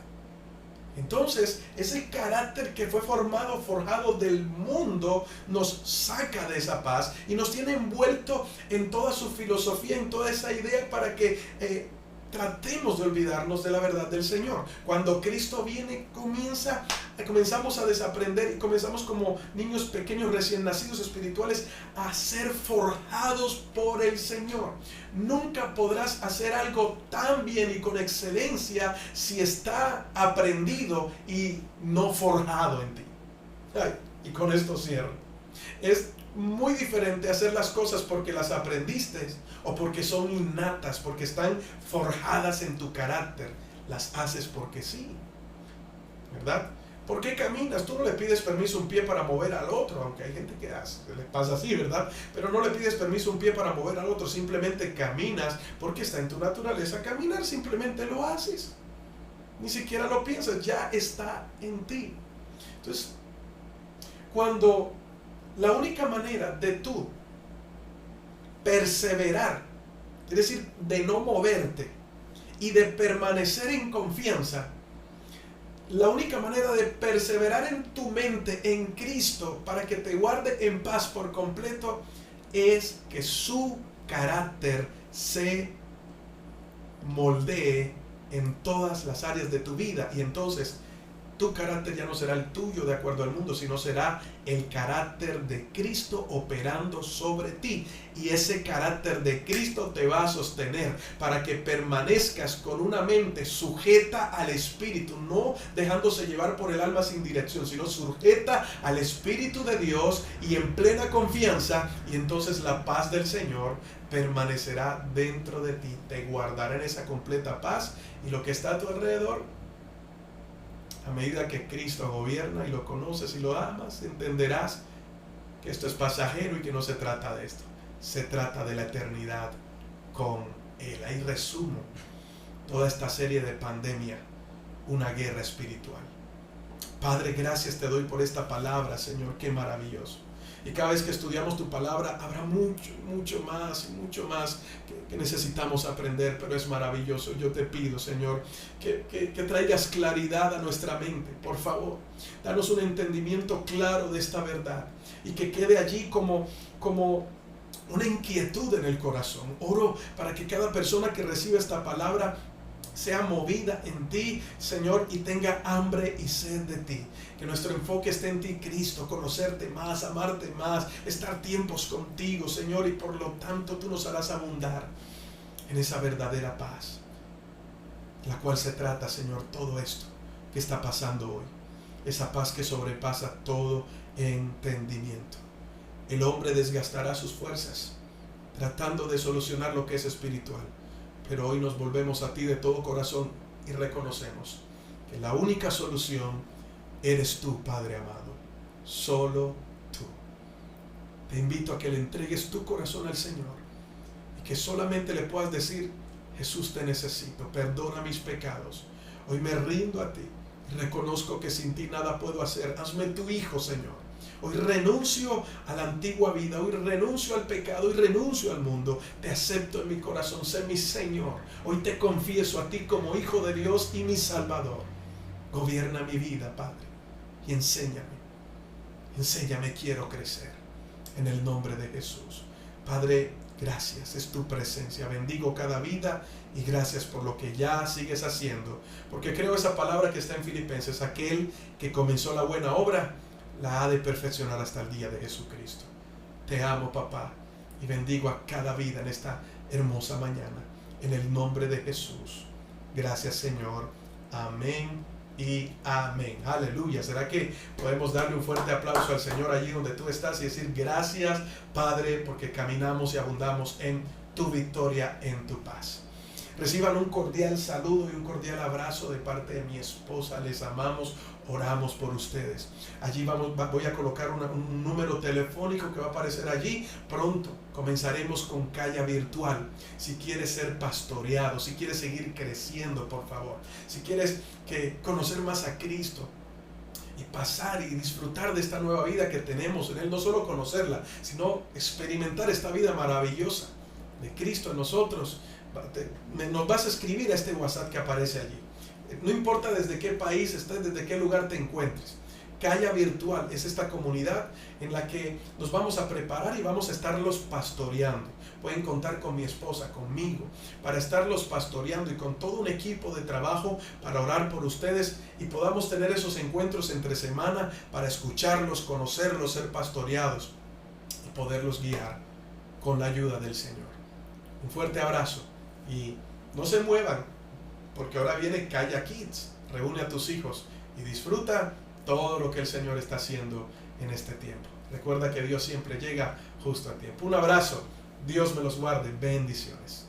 Entonces, ese carácter que fue forjado del mundo, nos saca de esa paz y nos tiene envuelto en toda su filosofía, en toda esa idea para que tratemos de olvidarnos de la verdad del Señor. Cuando Cristo viene, comenzamos a desaprender y comenzamos como niños pequeños recién nacidos espirituales a ser forjados por el Señor. Nunca podrás hacer algo tan bien y con excelencia si está aprendido y no forjado en ti. Y con esto cierro. Es muy diferente hacer las cosas porque las aprendiste o porque son innatas, porque están forjadas en tu carácter. Las haces porque sí, ¿verdad? ¿Por qué caminas? Tú no le pides permiso un pie para mover al otro, aunque hay gente que le pasa así, ¿verdad? Pero no le pides permiso un pie para mover al otro, simplemente caminas porque está en tu naturaleza caminar, simplemente lo haces. Ni siquiera lo piensas, ya está en ti. Entonces, cuando la única manera de tú perseverar, es decir, de no moverte y de permanecer en confianza, la única manera de perseverar en tu mente en Cristo para que te guarde en paz por completo es que su carácter se moldee en todas las áreas de tu vida. Y entonces tu carácter ya no será el tuyo de acuerdo al mundo, sino será el carácter de Cristo operando sobre ti. Y ese carácter de Cristo te va a sostener para que permanezcas con una mente sujeta al Espíritu, no dejándose llevar por el alma sin dirección, sino sujeta al Espíritu de Dios y en plena confianza. Y entonces la paz del Señor permanecerá dentro de ti, te guardará en esa completa paz, y lo que está a tu alrededor, a medida que Cristo gobierna y lo conoces y lo amas, entenderás que esto es pasajero y que no se trata de esto. Se trata de la eternidad con Él. Ahí resumo toda esta serie de pandemia, una guerra espiritual. Padre, gracias te doy por esta palabra, Señor, qué maravilloso. Y cada vez que estudiamos tu palabra habrá mucho más que necesitamos aprender, pero es maravilloso. Yo te pido, Señor, que traigas claridad a nuestra mente, por favor. Danos un entendimiento claro de esta verdad y que quede allí como una inquietud en el corazón. Oro para que cada persona que reciba esta palabra sea movida en ti, Señor, y tenga hambre y sed de ti. Que nuestro enfoque esté en ti, Cristo, conocerte más, amarte más, estar tiempos contigo, Señor, y por lo tanto tú nos harás abundar en esa verdadera paz, la cual se trata, Señor, todo esto que está pasando hoy. Esa paz que sobrepasa todo entendimiento. El hombre desgastará sus fuerzas tratando de solucionar lo que es espiritual. Pero hoy nos volvemos a ti de todo corazón y reconocemos que la única solución eres tú, Padre amado. Solo tú. Te invito a que le entregues tu corazón al Señor y que solamente le puedas decir: Jesús, te necesito, perdona mis pecados. Hoy me rindo a ti y reconozco que sin ti nada puedo hacer. Hazme tu hijo, Señor. Hoy renuncio a la antigua vida, hoy renuncio al pecado, hoy renuncio al mundo. Te acepto en mi corazón, sé mi Señor. Hoy te confieso a ti como Hijo de Dios y mi Salvador. Gobierna mi vida, Padre, y enséñame. Enséñame, quiero crecer. En el nombre de Jesús. Padre, gracias, es tu presencia. Bendigo cada vida y gracias por lo que ya sigues haciendo. Porque creo esa palabra que está en Filipenses: aquel que comenzó la buena obra la ha de perfeccionar hasta el día de Jesucristo. Te amo, papá, y bendigo a cada vida en esta hermosa mañana, en el nombre de Jesús. Gracias, Señor. Amén y amén. Aleluya. ¿Será que podemos darle un fuerte aplauso al Señor allí donde tú estás y decir: gracias, Padre, porque caminamos y abundamos en tu victoria, en tu paz? Reciban un cordial saludo y un cordial abrazo de parte de mi esposa. Les amamos, oramos por ustedes. Allí voy a colocar un número telefónico que va a aparecer allí. Pronto comenzaremos con Calla Virtual. Si quieres ser pastoreado, si quieres seguir creciendo, por favor. Si quieres conocer más a Cristo y pasar y disfrutar de esta nueva vida que tenemos en Él. No solo conocerla, sino experimentar esta vida maravillosa de Cristo en nosotros. Nos vas a escribir a este WhatsApp que aparece allí. No importa desde qué país estés, desde qué lugar te encuentres. Calla Virtual es esta comunidad en la que nos vamos a preparar y vamos a estarlos pastoreando. Pueden contar con mi esposa, conmigo, para estarlos pastoreando y con todo un equipo de trabajo para orar por ustedes y podamos tener esos encuentros entre semana para escucharlos, conocerlos, ser pastoreados y poderlos guiar con la ayuda del Señor. Un fuerte abrazo y no se muevan, porque ahora viene Calla Kids. Reúne a tus hijos y disfruta todo lo que el Señor está haciendo en este tiempo. Recuerda que Dios siempre llega justo a tiempo. Un abrazo. Dios me los guarde. Bendiciones.